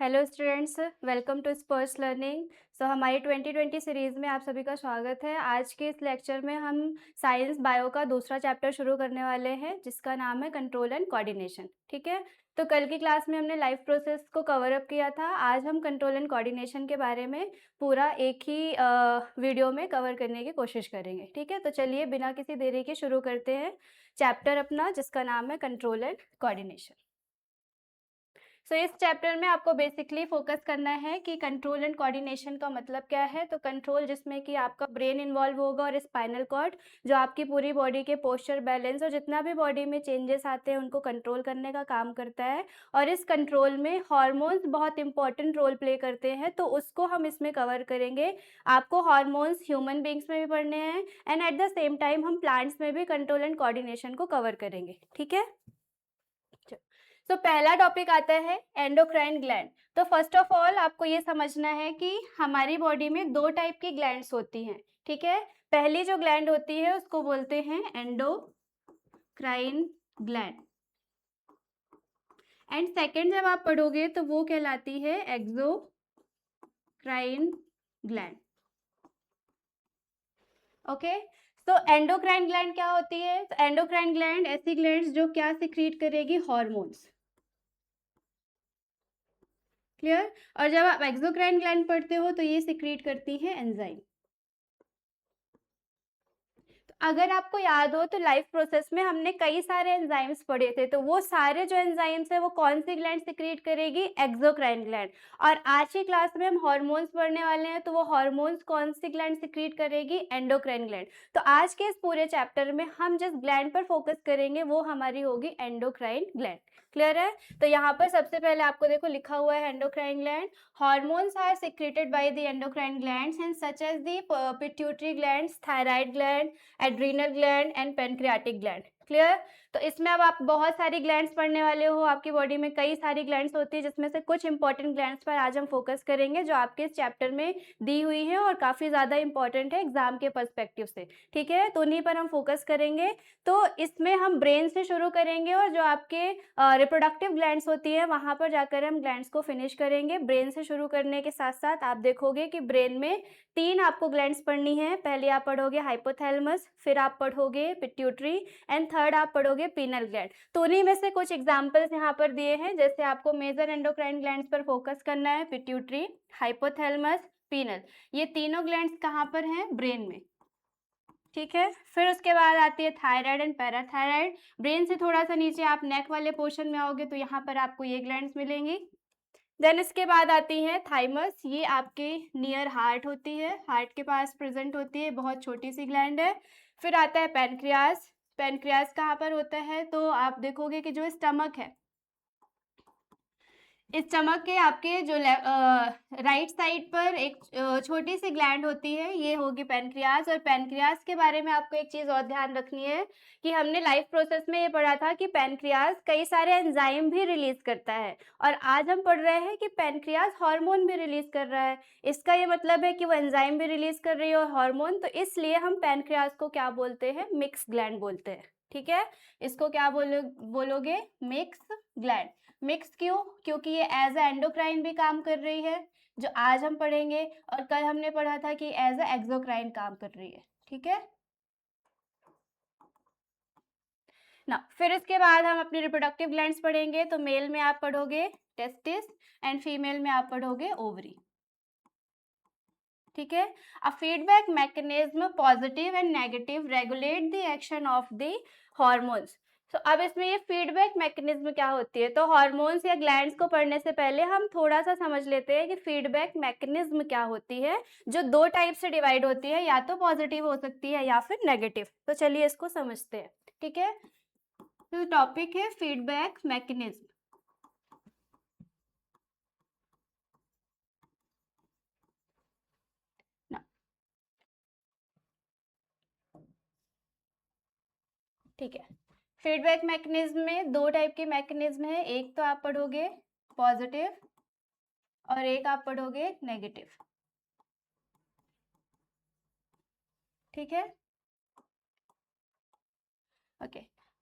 Hello students, welcome to स्पर्श learning. हमारी 2020 series में आप सभी का स्वागत है। आज के इस लेक्चर में हम साइंस बायो का दूसरा चैप्टर शुरू करने वाले हैं, जिसका नाम है कंट्रोल एंड कोऑर्डिनेशन। ठीक है, तो कल की क्लास में हमने लाइफ प्रोसेस को कवर अप किया था। आज हम कंट्रोल एंड कोऑर्डिनेशन के बारे में पूरा एक ही वीडियो में कवर करने की कोशिश करेंगे। ठीक है, तो चलिए बिना किसी देरी के शुरू करते हैं चैप्टर अपना, जिसका नाम है कंट्रोल एंड कोऑर्डिनेशन। इस चैप्टर में आपको बेसिकली फोकस करना है कि कंट्रोल एंड कोऑर्डिनेशन का मतलब क्या है। तो कंट्रोल जिसमें कि आपका ब्रेन इन्वॉल्व होगा और स्पाइनल कॉर्ड, जो आपकी पूरी बॉडी के पोस्चर, बैलेंस और जितना भी बॉडी में चेंजेस आते हैं उनको कंट्रोल करने का काम करता है। और इस कंट्रोल में हार्मोन्स बहुत इंपॉर्टेंट रोल प्ले करते हैं, तो उसको हम इसमें कवर करेंगे। आपको हार्मोन्स ह्यूमन बींग्स में भी पढ़ने हैं and at the same time हम प्लांट्स में भी कंट्रोल एंड कोऑर्डिनेशन को कवर करेंगे। ठीक है, तो पहला टॉपिक आता है एंडोक्राइन ग्लैंड। तो फर्स्ट ऑफ ऑल आपको ये समझना है कि हमारी बॉडी में दो टाइप की ग्लैंड्स होती हैं। ठीक है, पहली जो ग्लैंड होती है उसको बोलते हैं एंडोक्राइन ग्लैंड, एंड सेकंड जब आप पढ़ोगे तो वो कहलाती है एक्सोक्राइन ग्लैंड। ओके, तो एंडोक्राइन ग्लैंड क्या होती है? तो एंडोक्राइन ग्लैंड ऐसी ग्लैंड्स जो क्या सिक्रीट करेगी? हार्मोन्स। क्लियर? और जब आप एक्सोक्राइन ग्लैंड पढ़ते हो तो ये सिक्रीट करती है एंजाइम। अगर आपको याद हो तो लाइफ प्रोसेस में हमने कई सारे एंजाइम्स पढ़े थे, तो वो सारे जो एंजाइम्स है वो कौन सी ग्लैंड सिक्रीट करेगी? Exocrine gland. और आज की क्लास में हम हार्मोन्स पढ़ने वाले हैं, तो वो हार्मोन्स कौन सी ग्लैंड सिक्रीट करेगी? Endocrine gland. तो आज के इस पूरे चैप्टर में हम जिस ग्लैंड पर फोकस करेंगे वो हमारी होगी एंडोक्राइन ग्लैंड। क्लियर है? तो यहाँ पर सबसे पहले आपको देखो लिखा हुआ है endocrine gland. Hormones are secreted by the endocrine glands and such as the pituitary glands, thyroid gland, adrenal gland and pancreatic gland. Clear? तो इसमें अब आप बहुत सारी ग्लैंड्स पढ़ने वाले हो। आपकी बॉडी में कई सारी ग्लैंड्स होती है, जिसमें से कुछ इंपॉर्टेंट ग्लैंड्स पर आज हम फोकस करेंगे, जो आपके इस चैप्टर में दी हुई है और काफ़ी ज़्यादा इंपॉर्टेंट है एग्जाम के पर्सपेक्टिव से। ठीक है, तो उन्हीं पर हम फोकस करेंगे। तो इसमें हम ब्रेन से शुरू करेंगे और जो आपके रिप्रोडक्टिव ग्लैंड्स होती है वहाँ पर जाकर हम ग्लैंड्स को फिनिश करेंगे। ब्रेन से शुरू करने के साथ साथ आप देखोगे कि ब्रेन में तीन आपको ग्लैंड्स पढ़नी है। पहले आप पढ़ोगे हाइपोथैलेमस, फिर आप पढ़ोगे पिट्यूटरी एंड थर्ड आप पढ़ोगे पीनल ग्लैंड। तो उन्हीं में से कुछ एग्जांपल्स यहाँ पर दिए हैं। जैसे आपको मेजर एंडोक्राइन ग्लैंड्स पर फोकस करना है, पिट्यूटरी, हाइपोथैलेमस, पीनल। ये तीनों ग्लैंड्स कहाँ पर हैं? ब्रेन में। ठीक है, फिर उसके बाद आती है थायराइड एंड पैराथायराइड। ब्रेन से थोड़ा सा नीचे आप नेक वाले पोर्शन में आओगे तो यहाँ पर आपको ये ग्लैंड्स मिलेंगी। देन इसके बाद आती है थाइमस। ये आपके नियर हार्ट होती है, हार्ट के पास प्रेजेंट होती है, बहुत छोटी सी ग्लैंड है। फिर आता है पैनक्रियास। पैनक्रियास कहाँ पर होता है? तो आप देखोगे कि जो स्टमक है, इस स्टमक के आपके जो राइट साइड पर एक छोटी सी ग्लैंड होती है, ये होगी पैनक्रियास। और पैनक्रियास के बारे में आपको एक चीज और ध्यान रखनी है कि हमने लाइफ प्रोसेस में ये पढ़ा था कि पैनक्रियास कई सारे एंजाइम भी रिलीज करता है, और आज हम पढ़ रहे हैं कि पैनक्रियास हार्मोन भी रिलीज कर रहा है। इसका ये मतलब है कि वो एंजाइम भी रिलीज कर रही है और हार्मोन, तो इसलिए हम पैनक्रियास को क्या बोलते हैं? मिक्स ग्लैंड बोलते हैं। ठीक है, इसको क्या बोलोगे? Mix gland. मिक्स क्यों? क्योंकि ये एज ए एंडोक्राइन भी काम कर रही है, जो आज हम पढ़ेंगे, और कल हमने पढ़ा था कि एज ए एक्सोक्राइन काम कर रही है। ठीक है ना। फिर इसके बाद हम अपनी रिप्रोडक्टिव ग्लैंड्स पढ़ेंगे। तो मेल में आप पढ़ोगे टेस्टिस एंड फीमेल में आप पढ़ोगे ओवरी। ठीक है, a feedback mechanism positive and negative regulate the action of the hormones. तो अब इसमें ये फीडबैक मैकेनिज्म क्या होती है? तो हार्मोन्स या ग्लैंड्स को पढ़ने से पहले हम थोड़ा सा समझ लेते हैं कि फीडबैक मैकेनिज्म क्या होती है, जो दो टाइप से डिवाइड होती है, या तो पॉजिटिव हो सकती है या फिर नेगेटिव। तो चलिए इसको समझते हैं। ठीक है, तो टॉपिक है फीडबैक मैकेनिज्म। ठीक है, फीडबैक मैकेनिज्म में दो टाइप के मैकेनिज्म है। एक तो आप पढ़ोगे पॉजिटिव और एक आप पढ़ोगे नेगेटिव। ठीक है, ओके।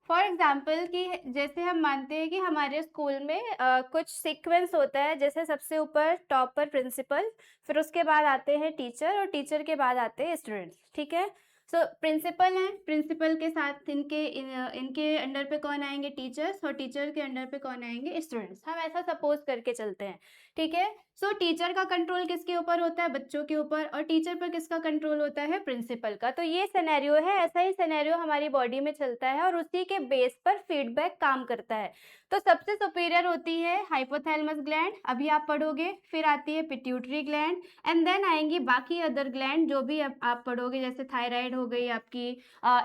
फॉर एग्जाम्पल कि जैसे हम मानते हैं कि हमारे स्कूल में कुछ सीक्वेंस होता है, जैसे सबसे ऊपर टॉप पर प्रिंसिपल, फिर उसके बाद आते हैं टीचर और टीचर के बाद आते हैं स्टूडेंट्स, ठीक है। सो प्रिंसिपल हैं, प्रिंसिपल के साथ इनके अंडर पे कौन आएंगे, टीचर्स, और टीचर के अंडर पे कौन आएंगे, स्टूडेंट्स। हम ऐसा सपोज करके चलते हैं, ठीक है। सो टीचर का कंट्रोल किसके ऊपर होता है, बच्चों के ऊपर, और टीचर पर किसका कंट्रोल होता है, प्रिंसिपल का। तो ये सिनेरियो है, ऐसा ही सिनेरियो हमारी बॉडी में चलता है और उसी के बेस पर फीडबैक काम करता है। तो सबसे सुपीरियर होती है हाइपोथैलेमस ग्लैंड, अभी आप पढ़ोगे, फिर आती है पिट्यूटरी ग्लैंड, एंड देन आएंगी बाकी अदर ग्लैंड जो भी आप पढ़ोगे, जैसे थायराइड हो गई आपकी,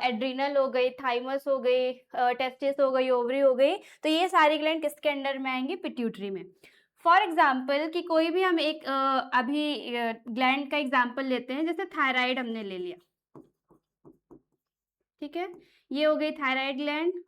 एड्रिनल हो गई, थाइमस हो गई, टेस्टिस हो गई, ओवरी हो गई। तो ये सारी ग्लैंड किसके अंडर में आएंगी, पिट्यूटरी में। फॉर एग्जाम्पल कि कोई भी हम एक अभी ग्लैंड का एग्जाम्पल लेते हैं, जैसे थायराइड हमने ले लिया, ठीक है, ये हो गई थायराइड ग्लैंड।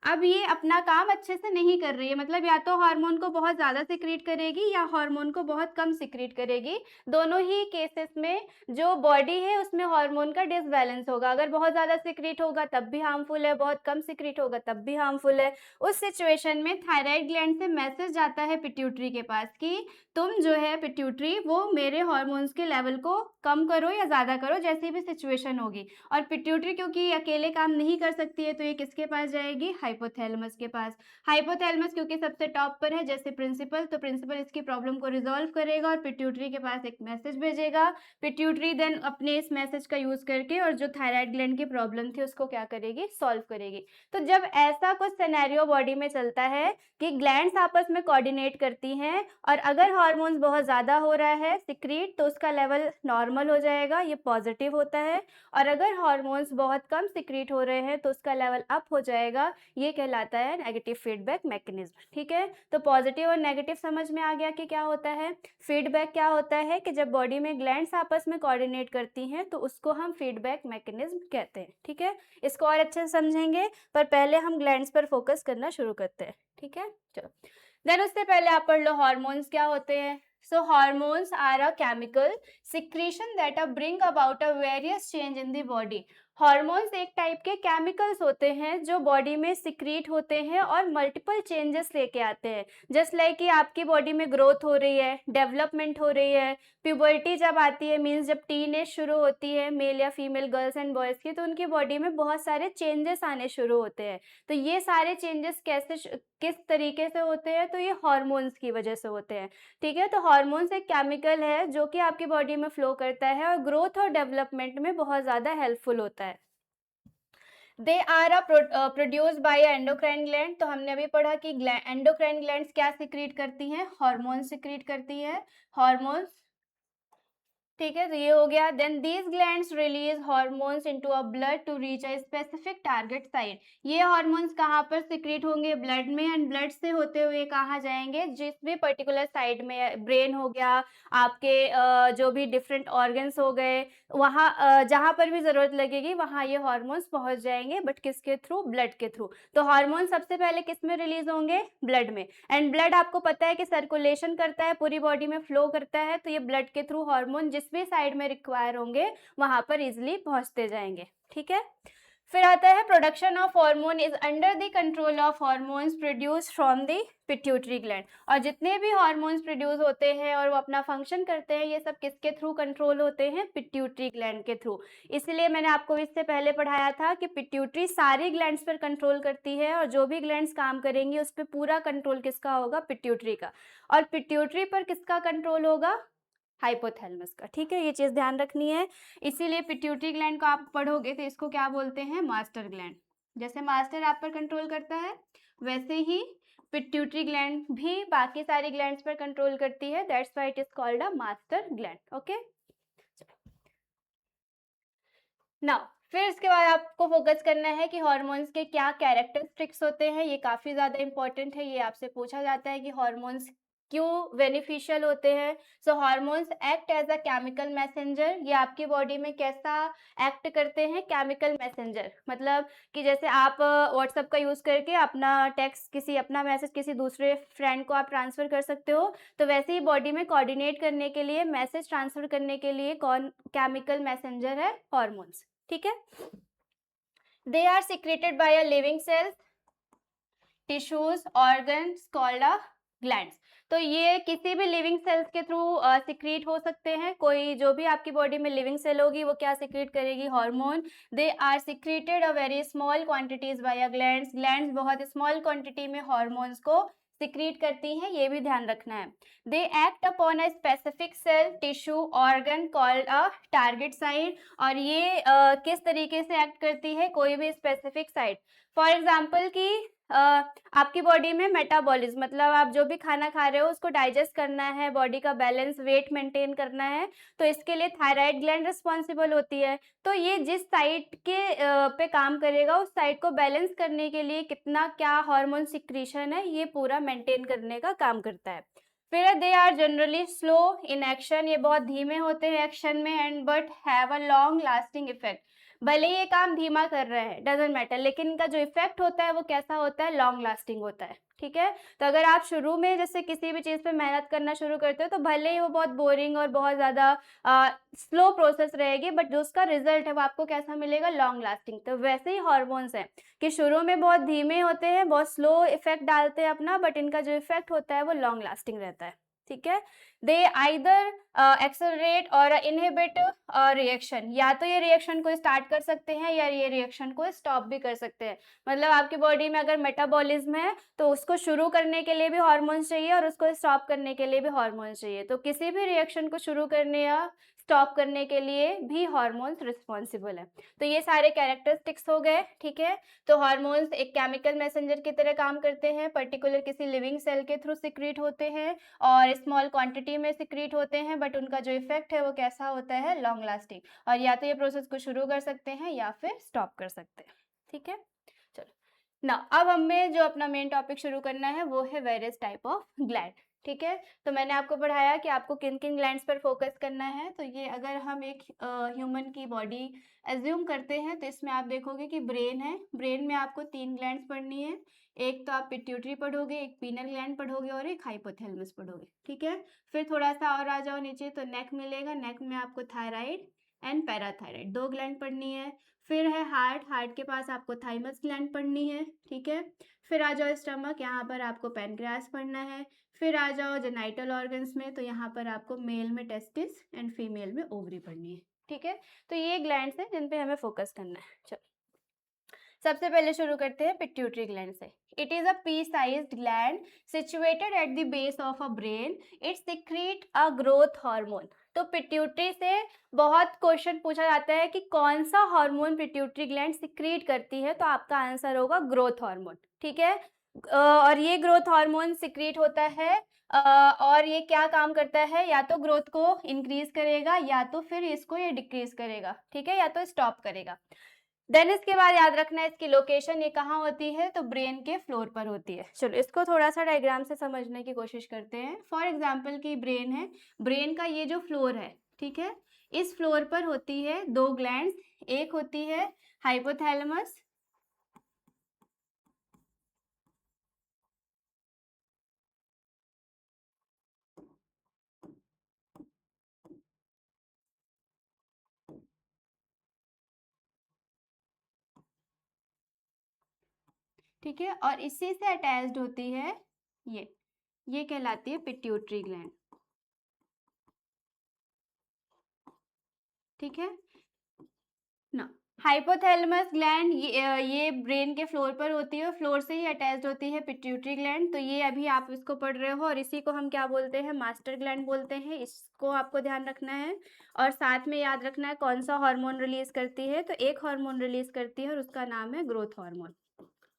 अब ये अपना काम अच्छे से नहीं कर रही है, मतलब या तो हार्मोन को बहुत ज़्यादा सिक्रीट करेगी या हार्मोन को बहुत कम सिक्रीट करेगी। दोनों ही केसेस में जो बॉडी है उसमें हार्मोन का डिसबैलेंस होगा। अगर बहुत ज़्यादा सिक्रीट होगा तब भी हार्मफुल है, बहुत कम सिक्रीट होगा तब भी हार्मफुल है। उस सिचुएशन में थायराइड ग्लैंड से मैसेज जाता है पिट्यूटरी के पास कि तुम जो है पिट्यूटरी, वो मेरे हार्मोन्स के लेवल को कम करो या ज़्यादा करो, जैसी भी सिचुएशन होगी। और पिट्यूटरी क्योंकि अकेले काम नहीं कर सकती है, तो ये किसके पास जाएगी, हाइपोथैलेमस के पास। हाइपोथैलेमस क्योंकि सबसे टॉप पर है जैसे प्रिंसिपल, तो प्रिंसिपल इसकी प्रॉब्लम को रिजॉल्व करेगा और पिट्यूटरी के पास एक मैसेज भेजेगा। पिट्यूटरी देन अपने इस मैसेज का यूज करके और जो थायराइड ग्लैंड की प्रॉब्लम थी उसको क्या करेगी, सॉल्व करेगी। तो जब ऐसा कुछ सिनेरियो बॉडी में चलता है कि ग्लैंड्स आपस में कोऑर्डिनेट करती हैं और अगर हार्मोन्स बहुत ज़्यादा हो रहा है सिक्रीट, तो उसका लेवल नॉर्मल हो जाएगा, ये पॉजिटिव होता है। और अगर हार्मोन्स बहुत कम सिक्रीट हो रहे हैं तो उसका लेवल अप हो जाएगा, ये कहलाता है नेगेटिव फीडबैक मैकेनिज्म, ठीक है। तो पॉजिटिव और नेगेटिव समझ में आ गया कि क्या होता है। फीडबैक क्या होता है कि जब बॉडी में ग्लैंड्स आपस में कोऑर्डिनेट करती हैं तो उसको हम फीडबैक मैकेनिज्म कहते हैं, ठीक है। इसको और अच्छे से समझेंगे, पर पहले हम ग्लैंड्स पर फोकस करना शुरू करते हैं, ठीक है। चलो, देन उससे पहले आप पढ़ लो हार्मोन्स क्या होते हैं। So hormones are a chemical secretion that bring about a various change in the body. Hormones एक टाइप के केमिकल्स होते हैं जो बॉडी में सिक्रीट होते हैं और मल्टीपल चेंजेस लेके आते हैं। जस्ट लाइक कि आपकी बॉडी में ग्रोथ हो रही है, डेवलपमेंट हो रही है, प्यूबर्टी जब आती है, मीन्स जब टीनेज शुरू होती है मेल या फीमेल गर्ल्स एंड बॉयज़ की, तो उनकी बॉडी में बहुत सारे चेंजेस आने शुरू होते हैं। तो ये सारे चेंजेस किस तरीके से होते हैं, तो ये हार्मोन्स की वजह से होते हैं, ठीक है। तो हार्मोन्स एक केमिकल है जो कि आपकी बॉडी में फ्लो करता है और ग्रोथ और डेवलपमेंट में बहुत ज़्यादा हेल्पफुल होता है। They are produce by endocrine gland. तो हमने अभी पढ़ा कि एंडोक्राइन ग्लैंड्स क्या सिक्रीट करती हैं, हार्मोन सिक्रीट करती है, हार्मोन्स, ठीक है। तो ये हो गया। Then these glands release hormones into a blood to reach a specific target site. ये हार्मोन्स कहाँ पर सिक्रीट होंगे, ब्लड में, एंड ब्लड से होते हुए कहाँ जाएंगे, जिस भी पर्टिकुलर साइड में, ब्रेन हो गया, आपके जो भी डिफरेंट ऑर्गन्स हो गए, वहाँ जहाँ पर भी ज़रूरत लगेगी वहाँ ये हार्मोन्स पहुँच जाएंगे, बट किसके थ्रू, ब्लड के थ्रू। तो हार्मोन सबसे पहले किस में रिलीज होंगे, ब्लड में। एंड ब्लड आपको पता है कि सर्कुलेशन करता है, पूरी बॉडी में फ्लो करता है, तो ये ब्लड के थ्रू हार्मोन जिस भी साइड में रिक्वायर होंगे वहां पर इजिली पहुंचते जाएंगे, ठीक है। फिर आता है production of hormone is under the control of hormones produce from the pituitary gland. और जितने भी हार्मोन्स प्रोड्यूस होते हैं और वो अपना फंक्शन करते हैं, ये सब किसके थ्रू कंट्रोल होते हैं, पिट्यूटरी ग्लैंड के थ्रू। इसलिए मैंने आपको इससे पहले पढ़ाया था कि पिट्यूटरी सारी ग्लैंड्स पर कंट्रोल करती है और जो भी ग्लैंड्स काम करेंगी उस पर पूरा कंट्रोल किसका होगा, पिट्यूटरी का। और पिट्यूटरी पर किसका कंट्रोल होगा, हाइपोथैलेमस का, ठीक है। ये चीज ध्यान रखनी है। इसीलिए पिट्यूटरी ग्लैंड को आप पढ़ोगे तो इसको क्या बोलते हैं, मास्टर ग्लैंड। जैसे मास्टर आप पर कंट्रोल करता है वैसे ही पिट्यूटरी ग्लैंड भी बाकी सारी ग्लैंड्स पर कंट्रोल करती है, that's why it is called a master gland, okay. Now फिर इसके बाद आपको फोकस करना है कि हार्मोन्स के क्या कैरेक्टरिस्टिक्स होते हैं। ये काफ़ी ज़्यादा इंपॉर्टेंट है, ये आपसे पूछा जाता है कि हार्मोन्स क्यों बेनिफिशियल होते हैं। So hormones act as a chemical messenger. ये आपकी बॉडी में कैसा एक्ट करते हैं, केमिकल मैसेंजर, मतलब कि जैसे आप व्हाट्सएप का यूज़ करके अपना टेक्स्ट, किसी अपना मैसेज किसी दूसरे फ्रेंड को आप ट्रांसफ़र कर सकते हो, तो वैसे ही बॉडी में कोऑर्डिनेट करने के लिए, मैसेज ट्रांसफ़र करने के लिए कौन केमिकल मैसेंजर है, हार्मोन्स, ठीक है। They are secreted by a living cells, tissues, organs called a glands. तो ये किसी भी लिविंग सेल्स के थ्रू सिक्रीट हो सकते हैं। कोई जो भी आपकी बॉडी में लिविंग सेल होगी वो क्या सिक्रीट करेगी, hormone. They are secreted a very small quantities by glands, glands बहुत स्मॉल क्वांटिटी में हार्मोन्स को सिक्रीट करती हैं, ये भी ध्यान रखना है। They act upon a specific cell, tissue, organ called a target site. और ये किस तरीके से एक्ट करती है, कोई भी स्पेसिफिक साइट। फॉर एग्जाम्पल की आपकी बॉडी में मेटाबॉलिज्म, मतलब आप जो भी खाना खा रहे हो उसको डाइजेस्ट करना है, बॉडी का बैलेंस, वेट मेंटेन करना है, तो इसके लिए थायराइड ग्लैंड रिस्पॉन्सिबल होती है। तो ये जिस साइट के पे काम करेगा, उस साइट को बैलेंस करने के लिए कितना क्या हार्मोन सिक्रीशन है, ये पूरा मेंटेन करने का काम करता है। फिर they are generally slow in action, ये बहुत धीमे होते हैं एक्शन में, and but have a long lasting effect. भले ये काम धीमा कर रहे हैं, डजेंट मैटर, लेकिन इनका जो इफेक्ट होता है वो कैसा होता है, लॉन्ग लास्टिंग होता है। ठीक है, तो अगर आप शुरू में जैसे किसी भी चीज़ पे मेहनत करना शुरू करते हो तो भले ही वो बहुत बोरिंग और बहुत ज़्यादा स्लो प्रोसेस रहेगी, बट जो उसका रिजल्ट है वो आपको कैसा मिलेगा, लॉन्ग लास्टिंग। तो वैसे ही हॉर्मोन्स हैं कि शुरू में बहुत धीमे होते हैं, बहुत स्लो इफेक्ट डालते हैं अपना, बट इनका जो इफेक्ट होता है वो लॉन्ग लास्टिंग रहता है। ठीक है, दे आइदर एक्सेलरेट और इनहिबिट रिएक्शन, या तो ये रिएक्शन को स्टार्ट कर सकते हैं या ये रिएक्शन को स्टॉप भी कर सकते हैं। मतलब आपकी बॉडी में अगर मेटाबॉलिज्म है तो उसको शुरू करने के लिए भी हार्मोन्स चाहिए और उसको स्टॉप करने के लिए भी हार्मोन्स चाहिए। तो किसी भी रिएक्शन को शुरू करने या स्टॉप करने के लिए भी हार्मोन्स रिस्पॉन्सिबल है। तो ये सारे कैरेक्टरिस्टिक्स हो गए। ठीक है, तो हार्मोन्स एक केमिकल मैसेंजर की तरह काम करते हैं, पर्टिकुलर किसी लिविंग सेल के थ्रू सिक्रीट होते हैं और स्मॉल क्वांटिटी में सिक्रीट होते हैं, बट उनका जो इफेक्ट है वो कैसा होता है, लॉन्ग लास्टिंग। और या तो ये प्रोसेस को शुरू कर सकते हैं या फिर स्टॉप कर सकते हैं। ठीक है, चलो ना अब हमें जो अपना मेन टॉपिक शुरू करना है वो है वेरियस टाइप ऑफ ग्लैंड। ठीक है, तो मैंने आपको पढ़ाया कि आपको किन किन ग्लैंड्स पर फोकस करना है। तो ये अगर हम एक ह्यूमन की बॉडी एज्यूम करते हैं तो इसमें आप देखोगे कि ब्रेन है, ब्रेन में आपको 3 ग्लैंड्स पढ़नी है। एक तो आप पिट्यूटरी पढ़ोगे, एक पीनल ग्लैंड पढ़ोगे और एक हाइपोथैलेमस पढ़ोगे। ठीक है, फिर थोड़ा सा और आ जाओ नीचे तो नेक मिलेगा, नेक में आपको थायराइड एंड पैराथायराइड 2 ग्लैंड पढ़नी है। फिर है हार्ट, हार्ट के पास आपको थाइमस ग्लैंड पढ़नी है। ठीक है, फिर आ जाओ स्टमक, यहाँ पर आपको पैनक्रियास पढ़ना है। फिर आ जाओ जेनाइटल ऑर्गन्स में, तो यहाँ पर आपको मेल में टेस्टिस एंड फीमेल में ओवरी पढ़नी है। ठीक है, तो ये ग्लैंड्स हैं जिन पे हमें फोकस करना है। चलो सबसे पहले शुरू करते हैं पिट्यूटरी ग्लैंड से। It is a P sized gland situated at the base of a brain. It secrete a growth hormone. तो पिट्यूटरी से बहुत क्वेश्चन पूछा जाता है कि कौन सा हार्मोन पिट्यूटरी ग्लैंड सिक्रीट करती है, तो आपका आंसर होगा ग्रोथ हार्मोन। ठीक है, और ये ग्रोथ हार्मोन सिक्रीट होता है और ये क्या काम करता है, या तो ग्रोथ को इंक्रीज करेगा या तो फिर इसको ये डिक्रीज करेगा। ठीक है, या तो स्टॉप करेगा। देन इसके बाद याद रखना है इसकी लोकेशन, ये कहाँ होती है, तो ब्रेन के फ्लोर पर होती है। चलो इसको थोड़ा सा डायग्राम से समझने की कोशिश करते हैं। फॉर एग्जांपल की ब्रेन है, ब्रेन का ये जो फ्लोर है, ठीक है, इस फ्लोर पर होती है 2 ग्लैंड्स। एक होती है हाइपोथैलेमस, ठीक है, और इसी से अटैच्ड होती है ये कहलाती है पिट्यूटरी ग्लैंड। ठीक है ना, हाइपोथैलेमस ग्लैंड ये ब्रेन के फ्लोर पर होती है, फ्लोर से ही अटैच्ड होती है पिट्यूटरी ग्लैंड। तो ये अभी आप इसको पढ़ रहे हो और इसी को हम क्या बोलते हैं, मास्टर ग्लैंड बोलते हैं। इसको आपको ध्यान रखना है और साथ में याद रखना है कौन सा हार्मोन रिलीज करती है। तो एक हार्मोन रिलीज करती है और उसका नाम है ग्रोथ हार्मोन।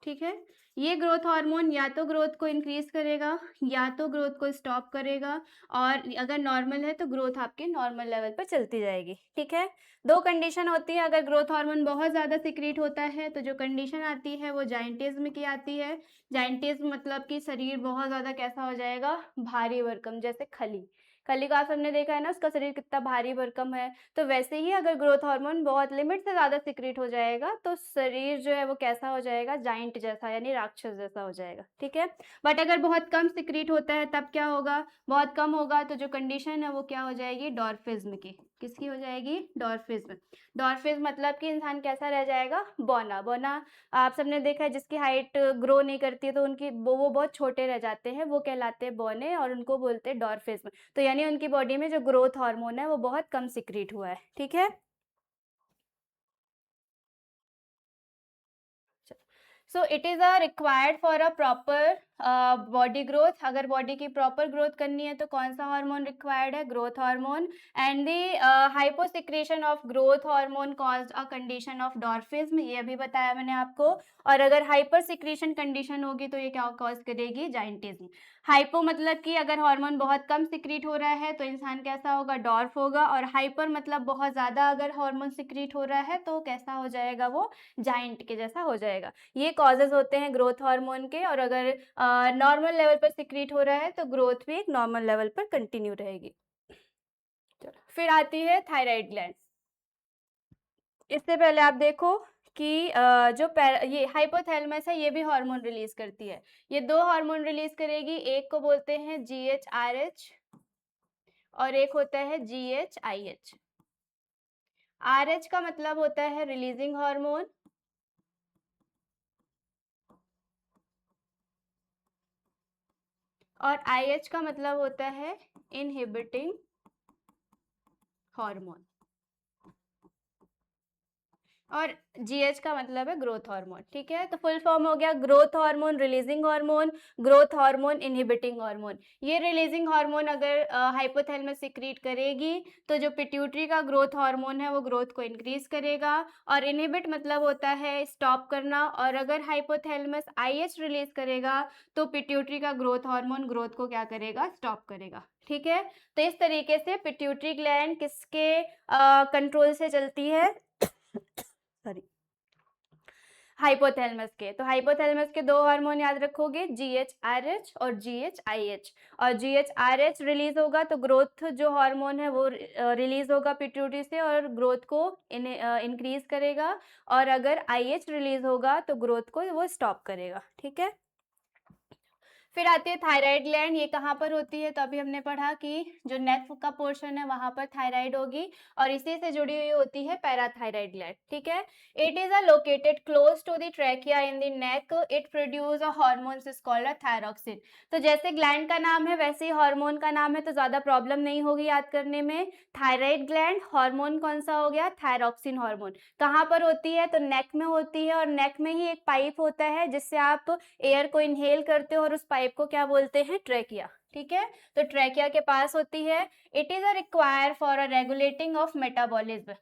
ठीक है, ये ग्रोथ हार्मोन या तो ग्रोथ को इंक्रीज करेगा या तो ग्रोथ को स्टॉप करेगा, और अगर नॉर्मल है तो ग्रोथ आपके नॉर्मल लेवल पर चलती जाएगी। ठीक है, 2 कंडीशन होती है। अगर ग्रोथ हार्मोन बहुत ज़्यादा सिक्रीट होता है तो जो कंडीशन आती है वो जाइंटिज्म की आती है। जाइंटिज्म मतलब कि शरीर बहुत ज़्यादा कैसा हो जाएगा, भारी भरकम, जैसे खली, खली को आप सबने देखा है ना, उसका शरीर कितना भारी भरकम है। तो वैसे ही अगर ग्रोथ हार्मोन बहुत लिमिट से ज़्यादा सिक्रीट हो जाएगा तो शरीर जो है वो कैसा हो जाएगा, जाइंट जैसा, यानी राक्षस जैसा हो जाएगा। ठीक है, बट अगर बहुत कम सिक्रीट होता है तब क्या होगा, बहुत कम होगा तो जो कंडीशन है वो क्या हो जाएगी, डॉर्फिज्म की। किसकी हो जाएगी? डॉर्फिज्म। डॉर्फिज्म मतलब कि इंसान कैसा रह जाएगा? बौना। बौना आप सबने देखा है, जिसकी हाइट ग्रो नहीं करती है तो उनकी वो बहुत छोटे रह जाते हैं, वो कहलाते हैं बौने, और उनको बोलते हैं डॉर्फिज्म। तो यानी उनकी बॉडी में जो ग्रोथ हार्मोन है वो बहुत कम सिक्रीट हुआ है। ठीक है। So it is a required for a proper body growth. अगर बॉडी की प्रॉपर ग्रोथ करनी है तो कौन सा हार्मोन रिक्वायर्ड है? Growth hormone. And the hyposecretion of growth hormone caused a condition of dwarfism, ये अभी बताया मैंने आपको। और अगर हाइपर सिक्रेशन कंडीशन होगी तो ये क्या कॉज करेगी? जाइंटिज्म। हाइपो मतलब कि अगर हार्मोन बहुत कम सिक्रीट हो रहा है तो इंसान कैसा होगा? डॉर्फ होगा। और हाइपर मतलब बहुत ज़्यादा अगर हार्मोन सिक्रीट हो रहा है तो कैसा हो जाएगा? वो जाइंट के जैसा हो जाएगा। ये कॉजेज होते हैं ग्रोथ हार्मोन के। और अगर नॉर्मल लेवल पर सिक्रीट हो रहा है तो ग्रोथ भी एक नॉर्मल लेवल पर कंटिन्यू रहेगी। चलो, फिर आती है थायराइड ग्लैंड। इससे पहले आप देखो कि ये हाइपोथैलेमस है, ये भी हार्मोन रिलीज करती है। ये दो हार्मोन रिलीज करेगी, एक को बोलते हैं GHRH और एक होता है GHIH। RH का मतलब होता है रिलीजिंग हार्मोन और IH का मतलब होता है इनहिबिटिंग हार्मोन। और GH का मतलब है ग्रोथ हार्मोन। ठीक है, तो फुल फॉर्म हो गया growth hormone, releasing hormone, growth hormone, inhibiting hormone. ये रिलीजिंग हार्मोन अगर हाइपोथैलेमस सिक्रीट करेगी तो जो पिट्यूटरी का ग्रोथ हार्मोन है वो ग्रोथ को इंक्रीज करेगा। और इनहिबिट मतलब होता है स्टॉप करना। और अगर हाइपोथैलेमस IH रिलीज करेगा तो पिट्यूटरी का ग्रोथ हार्मोन ग्रोथ को क्या करेगा? स्टॉप करेगा। ठीक है, तो इस तरीके से पिट्यूटरी ग्लैंड किसके कंट्रोल से चलती है? सॉरी, हाइपोथैलेमस के। तो हाइपोथैलेमस के दो हार्मोन याद रखोगे, GHRH और GHIH। और GHRH रिलीज होगा तो ग्रोथ जो हार्मोन है वो रिलीज होगा पिट्यूटरी से और ग्रोथ को इंक्रीज करेगा। और अगर IH रिलीज होगा तो ग्रोथ को वो स्टॉप करेगा। ठीक है, फिर आती है थायराइड ग्लैंड। ये कहाँ पर होती है? तो अभी हमने पढ़ा कि जो नेक का पोर्शन है वहां पर थायराइड होगी और इसी से जुड़ी हुई होती है पैराथायराइड ग्लैंड। ठीक है, it is located close to the trachea in the neck. It produce a hormone is called a thyroxine. तो जैसे ग्लैंड का नाम है वैसे ही हार्मोन का नाम है, तो ज्यादा प्रॉब्लम नहीं होगी याद करने में। थायराइड ग्लैंड, हार्मोन कौन सा हो गया? Thyroxine hormone. कहाँ पर होती है? तो नेक में होती है। और नेक में ही एक पाइप होता है जिससे आप एयर को इनहेल करते हो और उस पाइप को क्या बोलते हैं? ट्रैकिया। ठीक है, तो ट्रैकिया के पास होती है। It is a require for a regulating of metabolism.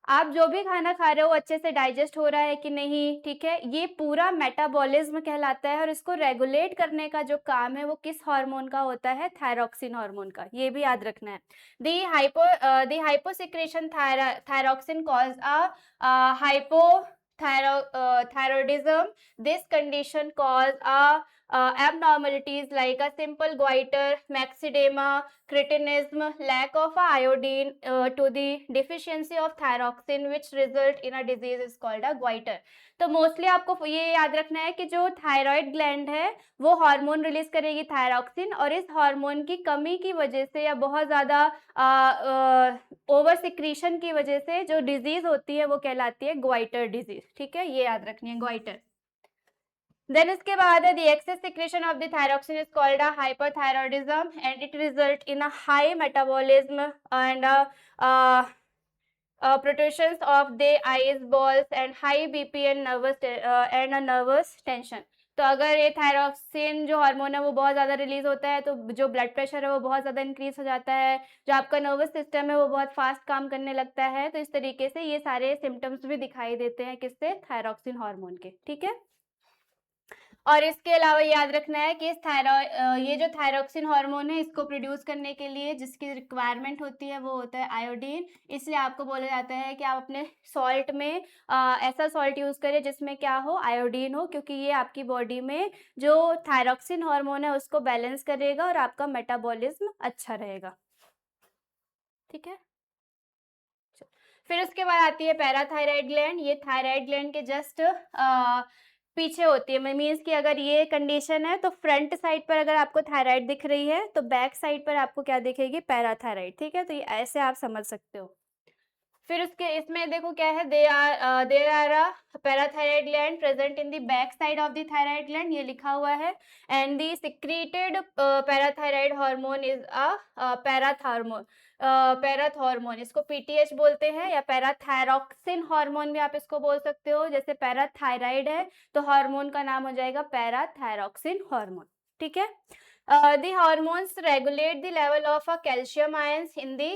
आप जो भी खाना खा रहे हो अच्छे से डाइजेस्ट हो रहा है कि नहीं? ठीक है, ये पूरा मेटाबॉलिज्म कहलाता है और इसको रेगुलेट करने का जो काम है वो किस हार्मोन का होता है? थायरॉक्सिन हार्मोन का। ये भी याद रखना है। The hyposecretion thyroxine cause a hypothyroidism. This condition cause abnormalities like a simple goiter, myxedema, cretinism, lack of iodine to the deficiency of thyroxine, which result in a disease is called a goiter. तो mostly आपको ये याद रखना है कि जो thyroid gland है वो हार्मोन रिलीज करेगी थायरॉक्सिन, और इस हार्मोन की कमी की वजह से या बहुत ज़्यादा ओवर सिक्रीशन की वजह से जो डिजीज होती है वो कहलाती है ग्वाइटर डिजीज। ठीक है, ये याद रखनी है, ग्वाइटर। देन इसके बाद है the excess secretion of the thyroxine is called a hyperthyroidism and it result in a high metabolism and protrusions of the eyes balls and high BP and nervous tension. तो अगर ये thyroxine जो hormone है वो बहुत ज़्यादा release होता है तो जो ब्लड प्रेशर है वो बहुत ज़्यादा इंक्रीज हो जाता है, जो आपका नर्वस सिस्टम है वो बहुत फास्ट काम करने लगता है। तो इस तरीके से ये सारे सिम्टम्स भी दिखाई देते हैं किससे? थायरॉक्सिन हार्मोन के। ठीक है, और इसके अलावा याद रखना है कि ये जो थायरॉक्सिन हार्मोन है इसको प्रोड्यूस करने के लिए जिसकी रिक्वायरमेंट होती है वो होता है आयोडीन। इसलिए आपको बोला जाता है कि आप अपने सॉल्ट में ऐसा सॉल्ट यूज करें जिसमें क्या हो? आयोडीन हो, क्योंकि ये आपकी बॉडी में जो थायरॉक्सिन हार्मोन है उसको बैलेंस करेगा और आपका मेटाबॉलिज्म अच्छा रहेगा। ठीक है, फिर उसके बाद आती है पैराथायराइड ग्लैंड। ये थायराइड ग्लैंड के जस्ट पीछे होती है, मीन्स कि अगर ये कंडीशन है तो फ्रंट साइड पर अगर आपको थायराइड दिख रही है तो बैक साइड पर आपको क्या दिखेगी, पैराथायराइड। ठीक है, तो ये ऐसे आप समझ सकते हो। फिर उसके इसमें देखो क्या है, there are a parathyroid gland present in the back side of the thyroid gland, ये लिखा हुआ है। And the secreted parathyroid hormone is a parathormone, parathormone, इसको पीटीएच बोलते हैं, या पैराथायरॉक्सिन हार्मोन भी आप इसको बोल सकते हो। जैसे पैराथायराइड है तो हार्मोन का नाम हो जाएगा पैराथायरॉक्सिन हार्मोन। ठीक है, the hormones regulate the level of calcium ions in the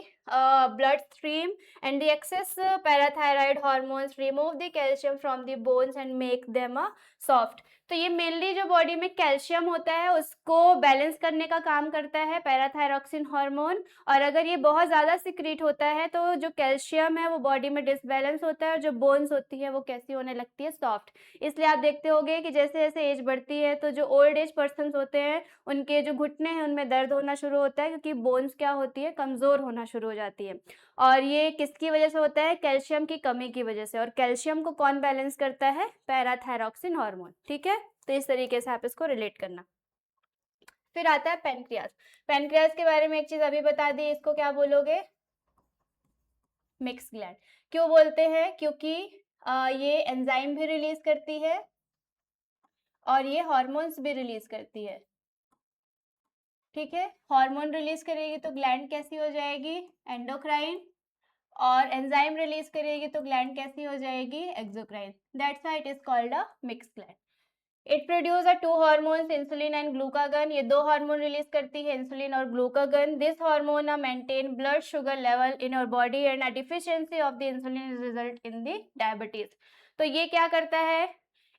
bloodstream, and the excess parathyroid hormones remove the calcium from the bones and make them soft। तो ये मेनली जो बॉडी में कैल्शियम होता है उसको बैलेंस करने का काम करता है पैराथायरॉक्सिन हार्मोन। और अगर ये बहुत ज़्यादा सिक्रीट होता है तो जो कैल्शियम है वो बॉडी में डिसबैलेंस होता है, और जो बोन्स होती है वो कैसी होने लगती है, सॉफ्ट। इसलिए आप देखते होंगे कि जैसे जैसे एज बढ़ती है तो जो ओल्ड एज पर्सन होते हैं उनके जो घुटने हैं उनमें दर्द होना शुरू होता है, क्योंकि बोन्स क्या होती है, कमज़ोर होना शुरू हो जाती है। और ये किसकी वजह से होता है, कैल्शियम की कमी की वजह से। और कैल्शियम को कौन बैलेंस करता है, पैराथायरॉक्सिन हार्मोन। ठीक है, तो इस तरीके से आप इसको रिलेट करना। फिर आता है पेनक्रियास। पेनक्रियास के बारे में एक चीज अभी बता दी, इसको क्या बोलोगे, मिक्स ग्लैंड। क्यों बोलते हैं, क्योंकि ये एंजाइम भी रिलीज करती है और ये हार्मोन्स भी रिलीज करती है। ठीक है, हार्मोन रिलीज करेगी तो ग्लैंड कैसी हो जाएगी, एंडोक्राइन, और एंजाइम रिलीज करेगी तो ग्लैंड कैसी हो जाएगी, exocrine. That's why it is called a mix gland. It produce two hormones, insulin and glucagon. ये दो हार्मोन रिलीज करती है, इंसुलिन और glucagon. This hormone maintain blood sugar level in your body, and a deficiency of the insulin result in the diabetes. तो ये क्या करता है,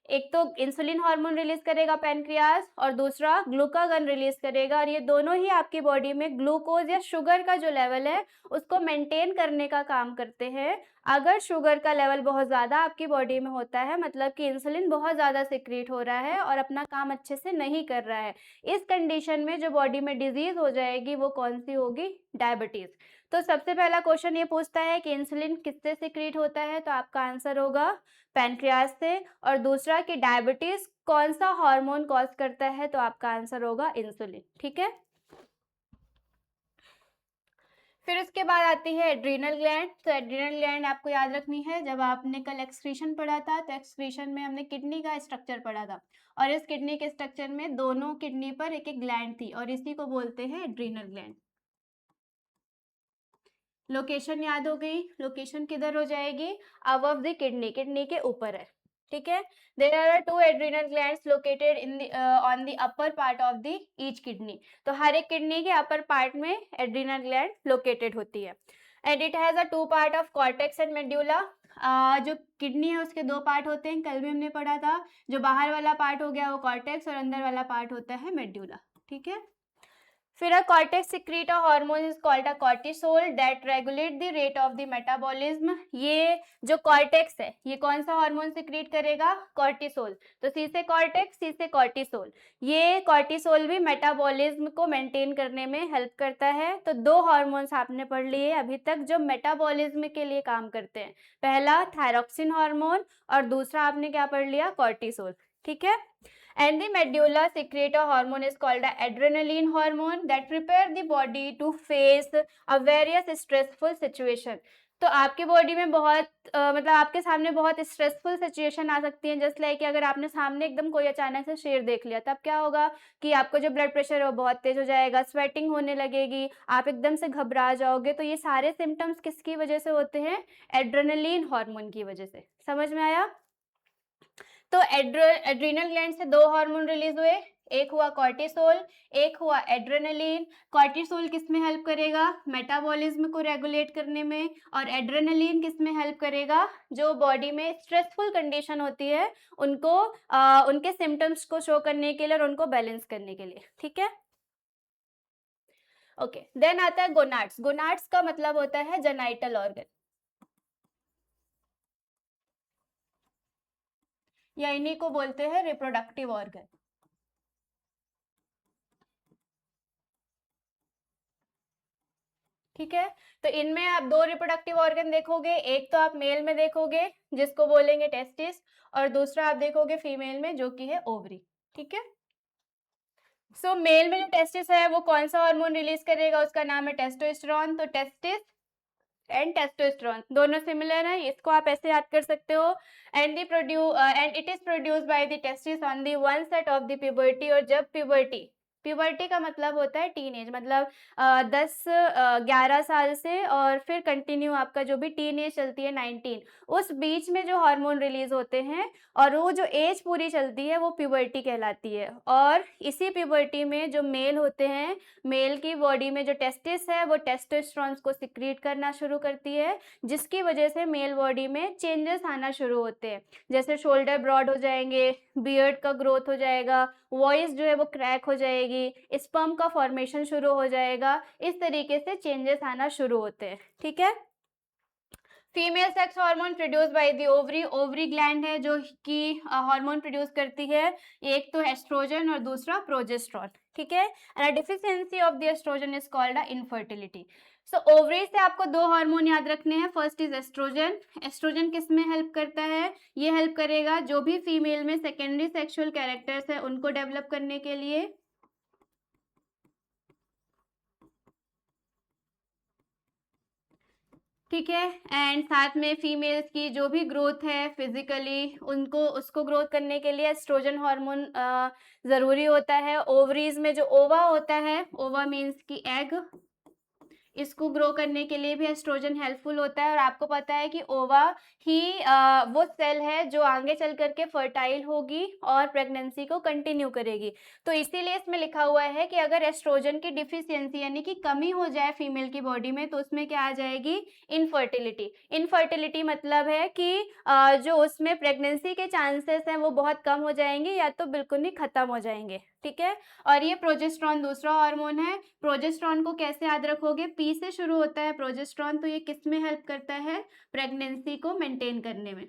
एक तो इंसुलिन हार्मोन रिलीज करेगा पैनक्रियास, और दूसरा ग्लूकागन रिलीज करेगा, और ये दोनों ही आपकी बॉडी में ग्लूकोज या शुगर का जो लेवल है उसको मेंटेन करने का काम करते हैं। अगर शुगर का लेवल बहुत ज़्यादा आपकी बॉडी में होता है, मतलब कि इंसुलिन बहुत ज़्यादा सिक्रीट हो रहा है और अपना काम अच्छे से नहीं कर रहा है, इस कंडीशन में जो बॉडी में डिजीज हो जाएगी वो कौन सी होगी, डायबिटीज। तो सबसे पहला क्वेश्चन ये पूछता है कि इंसुलिन किससे सिक्रीट होता है, तो आपका आंसर होगा पैनक्रियास से। और दूसरा कि डायबिटीज कौन सा हार्मोन कॉज करता है, तो आपका आंसर होगा इंसुलिन। ठीक है, फिर उसके बाद आती है एड्रीनल ग्लैंड। तो एड्रीनल ग्लैंड आपको याद रखनी है, जब आपने कल एक्सक्रीशन पढ़ा था तो एक्सक्रीशन में हमने किडनी का स्ट्रक्चर पढ़ा था, और इस किडनी के स्ट्रक्चर में दोनों किडनी पर एक एक ग्लैंड थी, और इसी को बोलते हैं एड्रीनल ग्लैंड। लोकेशन याद हो गई, लोकेशन किधर हो जाएगी, अबव द किडनी, किडनी के ऊपर है। ठीक है, there are two adrenal glands located in on the upper part of the each kidney. तो हर एक किडनी के अपर पार्ट में एड्रीनल ग्लैंड लोकेटेड होती है। And it has a two part of cortex and medulla. जो kidney है उसके दो पार्ट होते हैं, कल भी हमने पढ़ा था। जो बाहर वाला पार्ट हो गया वो कॉर्टेक्स, और अंदर वाला पार्ट होता है मेड्यूला। ठीक है, फिर a cortex secrete a hormone is called a cortisol that regulate the rate of the metabolism। ये जो कॉर्टेक्स है ये कौन सा हार्मोन सिक्रीट करेगा, कॉर्टिसोल। तो सी से कॉर्टेक्स, सी से कॉर्टिसोल। ये कॉर्टिसोल भी मेटाबॉलिज्म को मेंटेन करने में हेल्प करता है। तो दो हार्मोन्स आपने पढ़ लिए अभी तक जो मेटाबॉलिज्म के लिए काम करते हैं, पहला थायरॉक्सिन हार्मोन और दूसरा आपने क्या पढ़ लिया, कॉर्टिसोल। ठीक है, and the medulla secrete a hormone is called the adrenaline hormone that prepare the body to face a various stressful situation। तो आपके बॉडी में बहुत मतलब आपके सामने बहुत स्ट्रेसफुल सिचुएशन आ सकती है, जैसे लाइक कि अगर आपने सामने एकदम कोई अचानक से शेर देख लिया, तब क्या होगा कि आपको जो ब्लड प्रेशर है वो बहुत तेज हो जाएगा, स्वेटिंग होने लगेगी, आप एकदम से घबरा जाओगे। तो ये सारे सिम्टम्स किसकी वजह से होते हैं, एड्रेनलिन हार्मोन की वजह से। समझ में आया। तो एड्रीनल ग्लैंड से दो हार्मोन रिलीज हुए, एक हुआ कॉर्टिसोल, एक हुआ एड्रेनलिन। कॉर्टिसोल किस में हेल्प करेगा, मेटाबॉलिज्म को रेगुलेट करने में, और एड्रेनलिन किस में हेल्प करेगा, जो बॉडी में स्ट्रेसफुल कंडीशन होती है उनको उनके सिम्टम्स को शो करने के लिए और उनको बैलेंस करने के लिए। ठीक है, ओके। देन आता है गोनाड्स। गोनाड्स का मतलब होता है जेनाइटल ऑर्गन, या इन्हीं को बोलते हैं रिप्रोडक्टिव ऑर्गन। ठीक है। तो इनमें आप दो रिप्रोडक्टिव ऑर्गन देखोगे, एक तो आप मेल में देखोगे जिसको बोलेंगे टेस्टिस, और दूसरा आप देखोगे फीमेल में जो कि है ओवरी। ठीक है। सो मेल में जो टेस्टिस है वो कौन सा हार्मोन रिलीज करेगा, उसका नाम है टेस्टोस्टेरोन। तो टेस्टिस एंड टेस्टोस्टेरोन दोनों सिमिलर है, इसको आप ऐसे याद कर सकते हो। And it is produce by the testis on the one set of the puberty. और जब प्यूबर्टी, प्यूबर्टी का मतलब होता है टीनेज, मतलब 10-11 साल से और फिर कंटिन्यू आपका जो भी टीनेज चलती है 19, उस बीच में जो हार्मोन रिलीज होते हैं और वो जो एज पूरी चलती है वो प्यूबर्टी कहलाती है। और इसी प्यूबर्टी में जो मेल होते हैं, मेल की बॉडी में जो टेस्टिस है वो टेस्टोस्टेरोन को सिक्रीट करना शुरू करती है, जिसकी वजह से मेल बॉडी में चेंजेस आना शुरू होते हैं, जैसे शोल्डर ब्रॉड हो जाएंगे, बियर्ड का ग्रोथ हो जाएगा, वॉइस जो है वो क्रैक हो जाएगी, स्पर्म का फॉर्मेशन शुरू हो जाएगा, इस तरीके से चेंजेस आना शुरू होते हैं। ठीक है। Female sex hormone produce by the ovary, ovary gland है जो कि हार्मोन प्रोड्यूस करती है, एक तो एस्ट्रोजन और दूसरा प्रोजेस्टेरोन। ठीक है। And deficiency of the estrogen is called infertility. So ovary से आपको दो हार्मोन याद रखने हैं। First is oestrogen. एस्ट्रोजन किस में हेल्प करता है, ये हेल्प करेगा जो भी फीमेल में सेकेंडरी सेक्सुअल कैरेक्टर्स है उनको डेवलप करने के लिए। ठीक है। एंड साथ में फीमेल्स की जो भी ग्रोथ है फिजिकली, उनको उसको ग्रोथ करने के लिए एस्ट्रोजन हार्मोन ज़रूरी होता है। ओवरीज में जो ओवा होता है, ओवा मीन्स की एग, इसको ग्रो करने के लिए भी एस्ट्रोजन हेल्पफुल होता है। और आपको पता है कि ओवा ही वो सेल है जो आगे चल करके फर्टाइल होगी और प्रेगनेंसी को कंटिन्यू करेगी। तो इसीलिए इसमें लिखा हुआ है कि अगर एस्ट्रोजन की डिफिशियंसी यानी कि कमी हो जाए फीमेल की बॉडी में तो उसमें क्या आ जाएगी, इनफर्टिलिटी। इनफर्टिलिटी मतलब है कि जो उसमें प्रेगनेंसी के चांसेस हैं वो बहुत कम हो जाएंगे या तो बिल्कुल ही खत्म हो जाएंगे। ठीक है। और ये प्रोजेस्टेरोन दूसरा हार्मोन है। प्रोजेस्टेरोन को कैसे याद रखोगे, पी से शुरू होता है प्रोजेस्टेरोन, तो ये किस में हेल्प करता है, प्रेगनेंसी को मेंटेन करने में।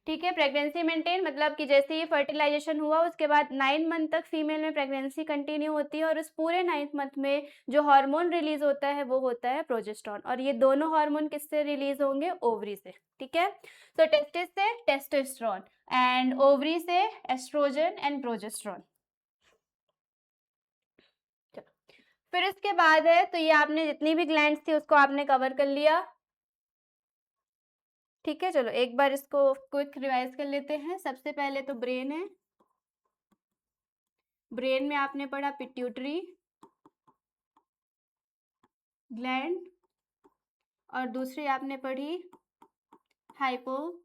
ठीक है। प्रेगनेंसी मेंटेन मतलब कि जैसे ही फर्टिलाइजेशन हुआ उसके बाद 9 मंथ तक फीमेल में प्रेगनेंसी कंटिन्यू होती है और उस पूरे 9th मंथ में जो हार्मोन रिलीज होता है वो होता है प्रोजेस्टेरोन। और ये दोनों हार्मोन किससे रिलीज होंगे, ओवरी से। ठीक है। तो टेस्टिस से टेस्टोस्टेरोन एंड ओवरी से एस्ट्रोजन एंड प्रोजेस्टेरोन। फिर इसके बाद है, तो ये आपने जितनी भी ग्लैंड्स थी उसको आपने कवर कर लिया। ठीक है। चलो एक बार इसको क्विक रिवाइज कर लेते हैं। सबसे पहले तो ब्रेन है, ब्रेन में आपने पढ़ा पिट्यूटरी ग्लैंड, और दूसरी आपने पढ़ी हाइपोथैलेमस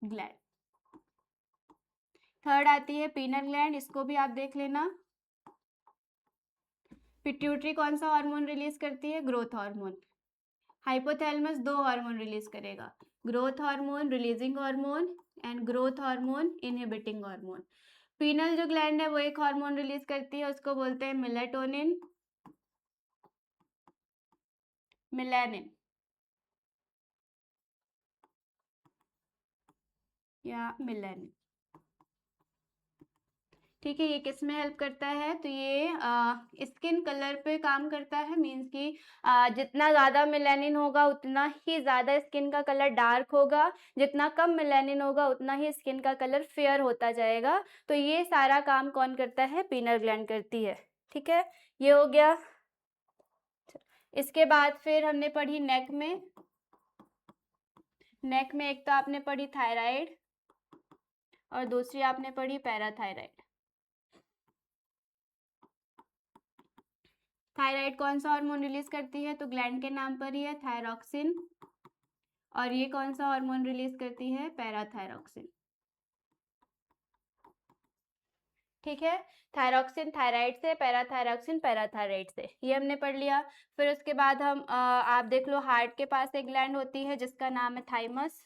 ग्लैंड। थर्ड आती है पीनल ग्लैंड, इसको भी आप देख लेना। पिट्यूटरी कौन सा हार्मोन रिलीज करती है, ग्रोथ हार्मोन। हाइपोथैलेमस दो हार्मोन रिलीज करेगा, growth hormone releasing hormone and growth hormone inhibiting hormone. Pineal जो ग्लैंड है वो एक हार्मोन रिलीज करती है, उसको बोलते हैं मेलेटोनिन, मेलानिन या मेलानिन। ठीक है। ये किस में हेल्प करता है, तो ये स्किन कलर पे काम करता है। मीन्स कि जितना ज़्यादा मेलानिन होगा उतना ही ज़्यादा स्किन का कलर डार्क होगा, जितना कम मेलानिन होगा उतना ही स्किन का कलर फेयर होता जाएगा। तो ये सारा काम कौन करता है, पीनल ग्लैंड करती है। ठीक है। ये हो गया। इसके बाद फिर हमने पढ़ी नेक में। नेक में एक तो आपने पढ़ी थायराइड और दूसरी आपने पढ़ी पैराथायराइड। थायराइड कौन सा हार्मोन रिलीज करती है, तो ग्लैंड के नाम पर ही है, थायरॉक्सिन। और ये कौन सा हार्मोन रिलीज करती है, पैराथायरॉक्सिन। ठीक है। थायरॉक्सिन थायराइड से, पैराथायरॉक्सिन पैराथायराइड से, ये हमने पढ़ लिया। फिर उसके बाद हम आप देख लो हार्ट के पास एक ग्लैंड होती है जिसका नाम है थाइमस।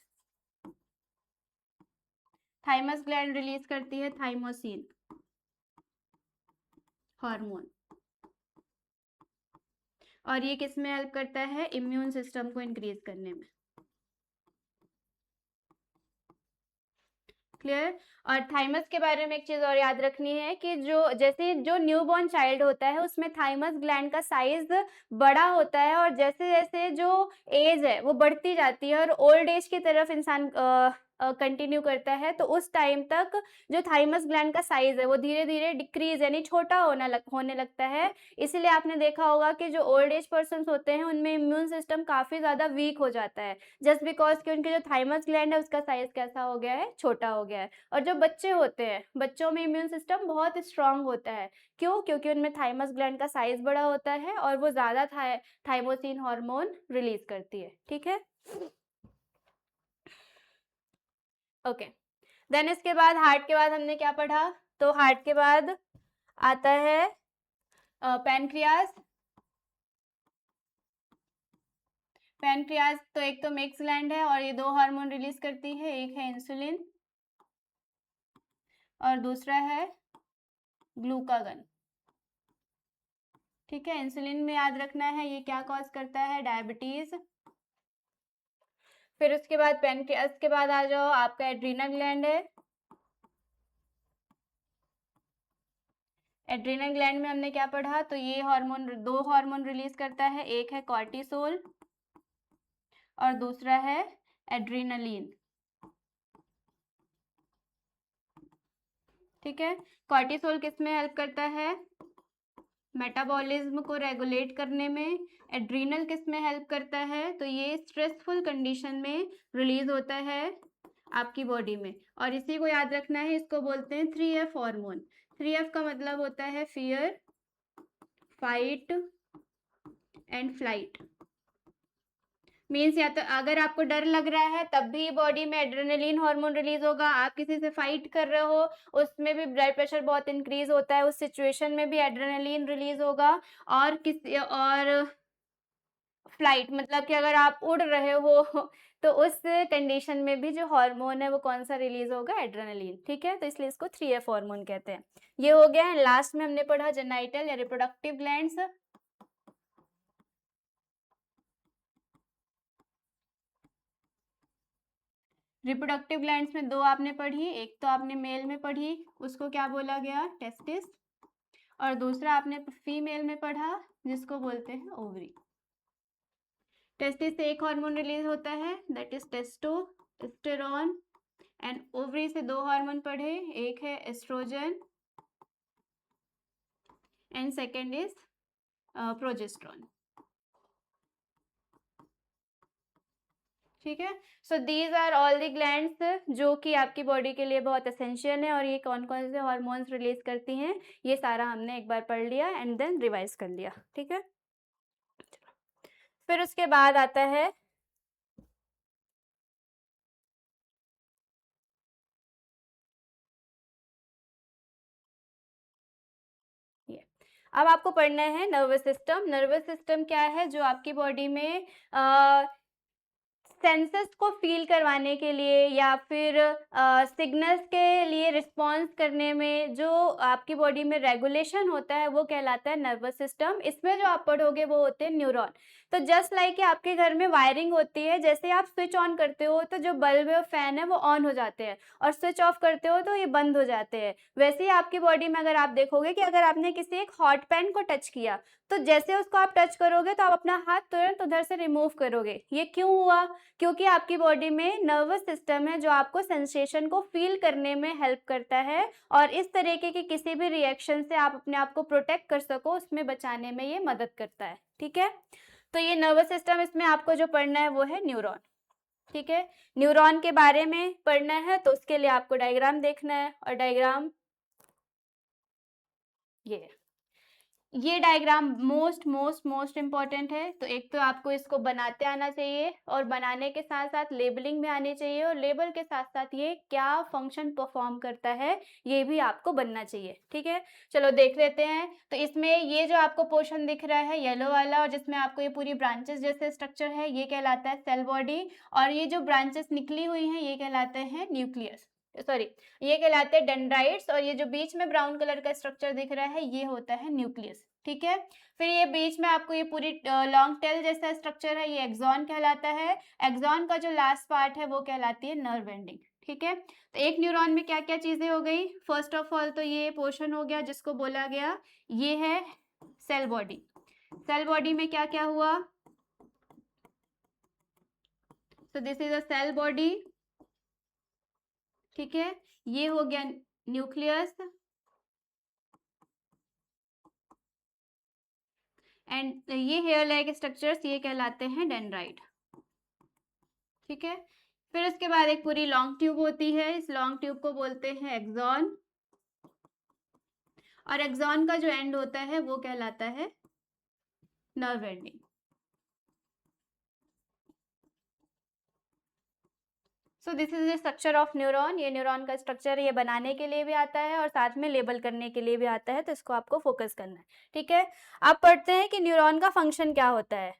थाइमस ग्लैंड रिलीज करती है थाइमोसिन हार्मोन, और ये किस में हेल्प करता है, इम्यून सिस्टम को इंक्रीज करने में। क्लियर। और थाइमस के बारे में एक चीज और याद रखनी है कि जो न्यूबॉर्न चाइल्ड होता है उसमें थाइमस ग्लैंड का साइज बड़ा होता है, और जैसे जैसे जो एज है वो बढ़ती जाती है और ओल्ड एज की तरफ इंसान कंटिन्यू करता है, तो उस टाइम तक जो थाइमस ग्लैंड का साइज है वो धीरे धीरे डिक्रीज यानी छोटा होने लगता है। इसीलिए आपने देखा होगा कि जो ओल्ड एज पर्सन होते हैं उनमें इम्यून सिस्टम काफी ज्यादा वीक हो जाता है, जस्ट बिकॉज कि उनके जो थाइमस ग्लैंड है उसका साइज कैसा हो गया है, छोटा हो गया है। और जो बच्चे होते हैं, बच्चों में इम्यून सिस्टम बहुत स्ट्रांग होता है। क्यों? क्योंकि उनमें थाइमस ग्लैंड का साइज बड़ा होता है और वो ज्यादा थाइमोसिन हार्मोन रिलीज करती है। ठीक है, ओके। देन इसके बाद हार्ट के बाद हमने क्या पढ़ा? तो हार्ट के बाद आता है पैनक्रियाज। पैनक्रियाज तो एक तो मिक्स ग्लैंड है और ये दो हार्मोन रिलीज करती है, एक है इंसुलिन और दूसरा है ग्लूकागन। ठीक है, इंसुलिन में याद रखना है ये क्या कॉज करता है, डायबिटीज। फिर उसके बाद पैनक्रियाज के बाद आ जाओ, आपका एड्रीनल ग्लैंड है। एड्रीनल ग्लैंड में हमने क्या पढ़ा? तो ये दो हार्मोन रिलीज करता है, एक है कॉर्टिसोल और दूसरा है एड्रीनलिन। ठीक है, कॉर्टिसोल किस में हेल्प करता है? मेटाबॉलिज्म को रेगुलेट करने में। एड्रीनल किस में हेल्प करता है? तो ये स्ट्रेसफुल कंडीशन में रिलीज होता है आपकी बॉडी में। और इसी को याद रखना है, इसको बोलते हैं 3F हार्मोन। 3F का मतलब होता है fear, fight and flight. Means या तो अगर आपको डर लग रहा है तब भी बॉडी में एड्रेनलिन हार्मोन रिलीज होगा, आप किसी से फाइट कर रहे हो उसमें भी ब्लड प्रेशर बहुत इंक्रीज होता है, उस सिचुएशन में भी एड्रेनलिन रिलीज होगा। और फ्लाइट मतलब कि अगर आप उड़ रहे हो तो उस कंडीशन में भी जो हार्मोन है वो कौन सा रिलीज होगा? एड्रेनलिन। ठीक है, तो इसलिए इसको 3F हार्मोन कहते हैं। ये हो गया। लास्ट में हमने पढ़ा जेनाइटल या रिप्रोडक्टिव ग्लैंड्स। रिप्रोडक्टिव ग्लैंड्स में दो आपने पढ़ी, एक तो आपने मेल में पढ़ी, उसको क्या बोला गया? टेस्टिस। और दूसरा आपने फीमेल में पढ़ा जिसको बोलते हैं ओवरी। टेस्टिस से एक हार्मोन रिलीज होता है, that is testosterone. And ovary से दो हार्मोन पढ़े, एक है estrogen and second is progesterone. ठीक है, so these are all the glands जो कि आपकी बॉडी के लिए बहुत एसेंशियल है, और ये कौन कौन से हार्मोन्स रिलीज करती हैं ये सारा हमने एक बार पढ़ लिया एंड देन रिवाइज कर लिया। ठीक है, फिर उसके बाद आता है ये, अब आपको पढ़ना है नर्वस सिस्टम। नर्वस सिस्टम क्या है? जो आपकी बॉडी में सेंसेस को फील करवाने के लिए या फिर सिग्नल्स के लिए रिस्पॉन्स करने में जो आपकी बॉडी में रेगुलेशन होता है वो कहलाता है नर्वस सिस्टम। इसमें जो आप पढ़ोगे वो होते हैं न्यूरॉन। तो जस्ट लाइक आपके घर में वायरिंग होती है, जैसे आप स्विच ऑन करते हो तो जो बल्ब और फैन है वो ऑन हो जाते हैं और स्विच ऑफ करते हो तो ये बंद हो जाते हैं। वैसे ही आपकी बॉडी में अगर आप देखोगे कि अगर आपने किसी एक हॉट पैन को टच किया तो जैसे उसको आप टच करोगे तो आप अपना हाथ तुरंत उधर से रिमूव करोगे। ये क्यों हुआ? क्योंकि आपकी बॉडी में नर्वस सिस्टम है जो आपको सेंसेशन को फील करने में हेल्प करता है, और इस तरीके की किसी भी रिएक्शन से आप अपने आप को प्रोटेक्ट कर सको उसमें बचाने में ये मदद करता है। ठीक है, तो ये नर्वस सिस्टम, इसमें आपको जो पढ़ना है वो है न्यूरॉन। ठीक है, न्यूरॉन के बारे में पढ़ना है तो उसके लिए आपको डायग्राम देखना है, और डायग्राम ये diagram most most most important है। तो एक तो आपको इसको बनाते आना चाहिए और बनाने के साथ साथ लेबलिंग भी आनी चाहिए, और लेबल के साथ साथ ये क्या फंक्शन परफॉर्म करता है ये भी आपको बनना चाहिए। ठीक है, चलो देख लेते हैं। तो इसमें ये जो आपको पोर्शन दिख रहा है येलो वाला, और जिसमें आपको ये पूरी ब्रांचेस जैसे स्ट्रक्चर है, ये कहलाता है सेल बॉडी। और ये जो ब्रांचेस निकली हुई हैं ये कहलाते हैं न्यूक्लियस, सॉरी ये कहलाते हैं डेंड्राइट्स। और ये जो बीच में ब्राउन कलर का स्ट्रक्चर दिख रहा है ये होता है न्यूक्लियस। ठीक है, फिर ये बीच में आपको ये पूरी लॉन्ग टेल जैसा स्ट्रक्चर है, ये एक्सॉन कहलाता है। एक्सॉन का जो लास्ट पार्ट है वो कहलाती है नर्व एंडिंग। ठीक है। तो एक न्यूरॉन में क्या क्या चीजें हो गई, फर्स्ट ऑफ ऑल तो ये पोर्शन हो गया जिसको बोला गया, ये है सेल बॉडी। सेल बॉडी में क्या क्या हुआ, so this is a cell body, ठीक है। ये हो गया न्यूक्लियस एंड ये हेयर लाइक स्ट्रक्चर्स ये कहलाते हैं डेंड्राइट, ठीक है। फिर उसके बाद एक पूरी लॉन्ग ट्यूब होती है, इस लॉन्ग ट्यूब को बोलते हैं एक्सॉन, और एक्सॉन का जो एंड होता है वो कहलाता है nerve ending. So this is the structure of neuron, ये न्यूरॉन का स्ट्रक्चर ये बनाने के लिए भी आता है और साथ में लेबल करने के लिए भी आता है, तो इसको आपको फोकस करना है, ठीक है। अब पढ़ते हैं कि न्यूरॉन का फंक्शन क्या होता है,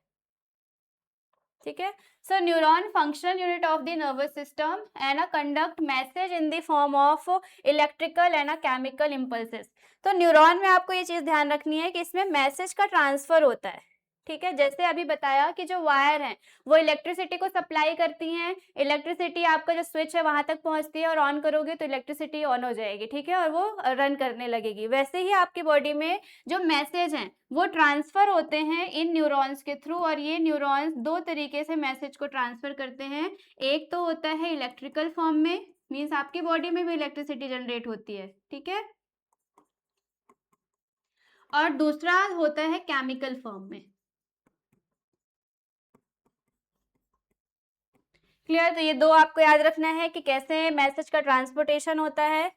ठीक है। So neuron functional unit of the nervous system and conduct message in the form of electrical and chemical impulses. तो न्यूरॉन में आपको ये चीज ध्यान रखनी है कि इसमें मैसेज का ट्रांसफर होता है, ठीक है। जैसे अभी बताया कि जो वायर हैं वो इलेक्ट्रिसिटी को सप्लाई करती हैं, इलेक्ट्रिसिटी आपका जो स्विच है वहां तक पहुंचती है और ऑन करोगे तो इलेक्ट्रिसिटी ऑन हो जाएगी, ठीक है, और वो रन करने लगेगी। वैसे ही आपकी बॉडी में जो मैसेज हैं वो ट्रांसफर होते हैं इन न्यूरॉन्स के थ्रू, और ये न्यूरॉन्स दो तरीके से मैसेज को ट्रांसफर करते हैं। एक तो होता है इलेक्ट्रिकल फॉर्म में, मीन्स आपकी बॉडी में भी इलेक्ट्रिसिटी जनरेट होती है, ठीक है, और दूसरा होता है केमिकल फॉर्म में। क्लियर? तो ये दो आपको याद रखना है कि कैसे मैसेज का ट्रांसपोर्टेशन होता है,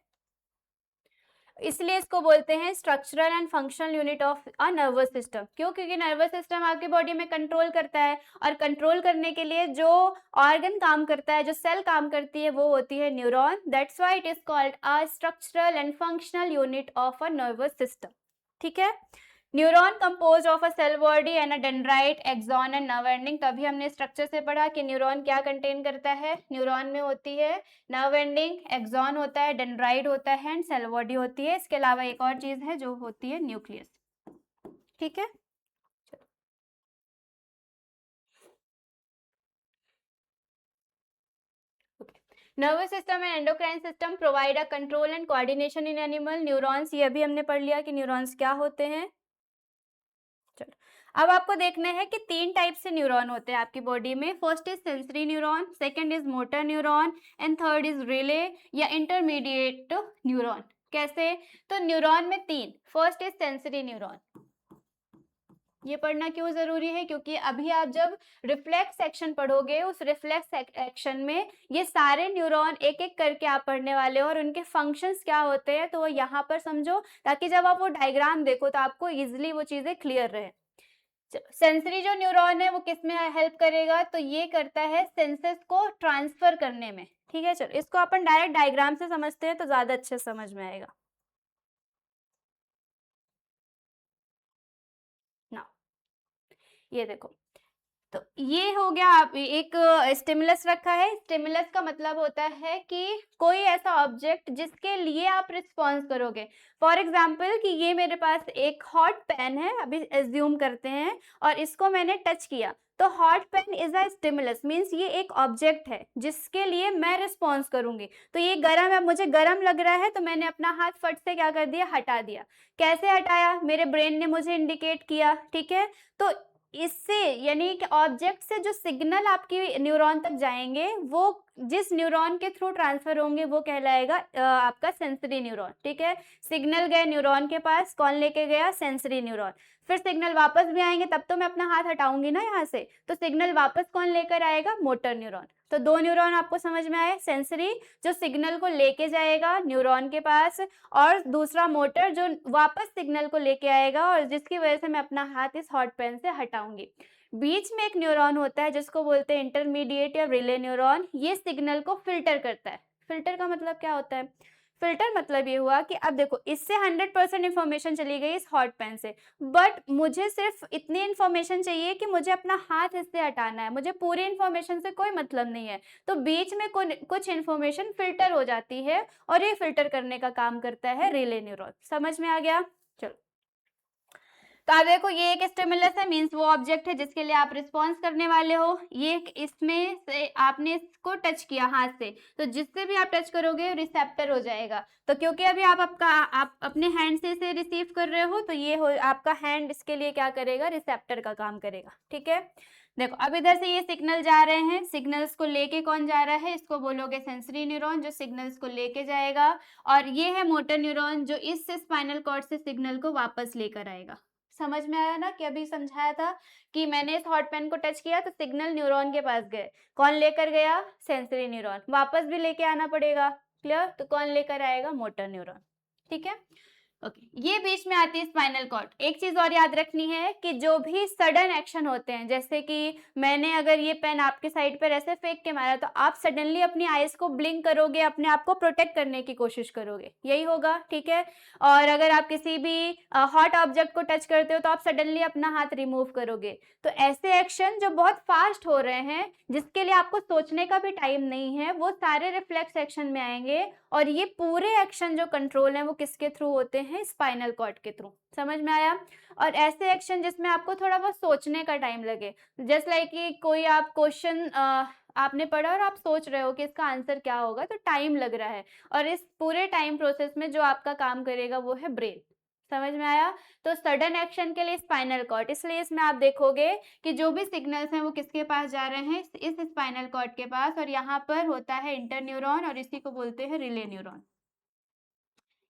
इसलिए इसको बोलते हैं structural and functional unit of a nervous system. क्यों? क्योंकि नर्वस सिस्टम आपकी बॉडी में कंट्रोल करता है, और कंट्रोल करने के लिए जो ऑर्गन काम करता है, जो सेल काम करती है, वो होती है neuron. That's why it is called a structural and functional unit of a nervous system, ठीक है। Neuron compose of a cell body and a dendrite, axon and nerve ending. तभी हमने स्ट्रक्चर से पढ़ा कि न्यूरॉन क्या कंटेन करता है। न्यूरॉन में होती है नर्व एंडिंग, एक्सॉन होता है, डेंड्राइट होता है एंड सेल बॉडी होती है। इसके अलावा एक और चीज है जो होती है न्यूक्लियस, ठीक है। Nervous system and endocrine system provide a control and coordination in animal. Neurons, ये अभी हमने पढ़ लिया कि न्यूरॉन्स क्या होते हैं। चलो, अब आपको देखना है कि तीन टाइप से न्यूरॉन होते हैं आपकी बॉडी में। First is sensory neuron, second is motor neuron and third is relay या इंटरमीडिएट न्यूरॉन। कैसे? तो न्यूरॉन में तीन, फर्स्ट इज सेंसरी न्यूरॉन। ये पढ़ना क्यों जरूरी है? क्योंकि अभी आप जब रिफ्लेक्स एक्शन पढ़ोगे, उस रिफ्लेक्स एक्शन में ये सारे न्यूरॉन एक एक करके आप पढ़ने वाले हो और उनके फंक्शंस क्या होते हैं, तो वो यहाँ पर समझो, ताकि जब आप वो डायग्राम देखो तो आपको इजिली वो चीजें क्लियर रहे। सेंसरी जो न्यूरॉन है वो किस में हेल्प करेगा? तो ये करता है सेंसेस को ट्रांसफर करने में, ठीक है। चलो, इसको अपन डायरेक्ट डायग्राम से समझते हैं तो ज्यादा अच्छे समझ में आएगा ना। ये देखो, तो ये हो गया, आप एक स्टिमुलस रखा है। स्टिमुलस का मतलब होता है कि कोई ऐसा ऑब्जेक्ट जिसके लिए आप रिस्पॉन्स करोगे। फॉर एग्जाम्पल कि ये मेरे पास एक हॉट पेन है, अभी एज्यूम करते हैं, और इसको मैंने टच किया, तो hot pan is a stimulus, means ये एक ऑब्जेक्ट है जिसके लिए मैं रिस्पॉन्स करूंगी। तो ये गर्म है, मुझे गर्म लग रहा है, तो मैंने अपना हाथ फट से क्या कर दिया, हटा दिया। कैसे हटाया? मेरे ब्रेन ने मुझे इंडिकेट किया, ठीक है। तो इससे यानी कि ऑब्जेक्ट से जो सिग्नल आपकी न्यूरॉन तक जाएंगे, वो जिस न्यूरॉन के थ्रू ट्रांसफर होंगे वो कहलाएगा आपका सेंसरी न्यूरॉन, ठीक है। सिग्नल गए न्यूरॉन के पास, कौन लेके गया? Sensory neuron. फिर सिग्नल वापस भी आएंगे, तब तो मैं अपना हाथ हटाऊंगी ना यहाँ से, तो सिग्नल वापस कौन लेकर आएगा? Motor neuron. तो दो न्यूरॉन आपको समझ में आए, सेंसरी जो सिग्नल को लेके जाएगा न्यूरॉन के पास, और दूसरा मोटर जो वापस सिग्नल को लेके आएगा और जिसकी वजह से मैं अपना हाथ इस हॉट पेन से हटाऊंगी। बीच में एक न्यूरॉन होता है जिसको बोलते हैं इंटरमीडिएट या रिले न्यूरॉन। ये सिग्नल को फिल्टर करता है। फिल्टर का मतलब क्या होता है? फिल्टर मतलब ये हुआ कि अब देखो, इससे 100% इन्फॉर्मेशन चली गई इस हॉट पेन से, बट मुझे सिर्फ इतनी इन्फॉर्मेशन चाहिए कि मुझे अपना हाथ इससे हटाना है, मुझे पूरी इन्फॉर्मेशन से कोई मतलब नहीं है। तो बीच में कुछ इन्फॉर्मेशन फिल्टर हो जाती है, और ये फिल्टर करने का काम करता है रिले न्यूरॉन। समझ में आ गया? चलो, तो आप देखो ये एक स्टिमुलस है, मीन्स वो ऑब्जेक्ट है जिसके लिए आप रिस्पॉन्स करने वाले हो। ये इसमें से आपने इसको टच किया हाथ से, तो जिससे भी आप टच करोगे रिसेप्टर हो जाएगा। तो क्योंकि अभी आप अपने हैंड से इसे रिसीव कर रहे हो, तो ये हो आपका हैंड इसके लिए क्या करेगा, रिसेप्टर का काम करेगा। ठीक है, देखो अब इधर से ये सिग्नल जा रहे हैं, सिग्नल्स को लेके कौन जा रहा है, इसको बोलोगे सेंसरी न्यूरॉन, जो सिग्नल्स को लेके जाएगा। और ये है मोटर न्यूरॉन, जो इस स्पाइनल कॉर्ड से सिग्नल को वापस लेकर आएगा। समझ में आया ना, कि अभी समझाया था कि मैंने इस हॉट पेन को टच किया तो सिग्नल न्यूरॉन के पास गए, कौन लेकर गया, सेंसरी न्यूरॉन, वापस भी लेके आना पड़ेगा। क्लियर, तो कौन लेकर आएगा, मोटर न्यूरॉन। ठीक है, ओके, ये बीच में आती है स्पाइनल कॉर्ड। एक चीज और याद रखनी है कि जो भी सडन एक्शन होते हैं, जैसे कि मैंने अगर ये पेन आपके साइड पर ऐसे फेंक के मारा, तो आप सडनली अपनी आईज को ब्लिंक करोगे, अपने आप को प्रोटेक्ट करने की कोशिश करोगे, यही होगा। ठीक है, और अगर आप किसी भी हॉट ऑब्जेक्ट को टच करते हो तो आप सडनली अपना हाथ रिमूव करोगे। तो ऐसे एक्शन जो बहुत फास्ट हो रहे हैं, जिसके लिए आपको सोचने का भी टाइम नहीं है, वो सारे रिफ्लेक्स एक्शन में आएंगे। और ये पूरे एक्शन जो कंट्रोल है वो किसके थ्रू होते हैं, स्पाइनल कॉर्ड के थ्रू। समझ में आया। और ऐसे एक्शन जिसमें आपको थोड़ा बहुत सोचने का टाइम लगे, जस्ट लाइक कि कोई आप क्वेश्चन आपने पढ़ा और आप सोच रहे हो कि इसका आंसर क्या होगा, तो टाइम लग रहा है, और इस पूरे टाइम प्रोसेस में जो आपका काम करेगा वो है ब्रेन। समझ में आया। तो सडन एक्शन के लिए स्पाइनल कॉर्ड, इसलिए इसमें आप देखोगे कि जो भी सिग्नल्स हैं वो किसके पास जा रहे हैं, इस स्पाइनल कॉर्ड के पास, और यहाँ पर होता है इंटरन्यूरॉन, और इसी को बोलते हैं रिले न्यूरॉन।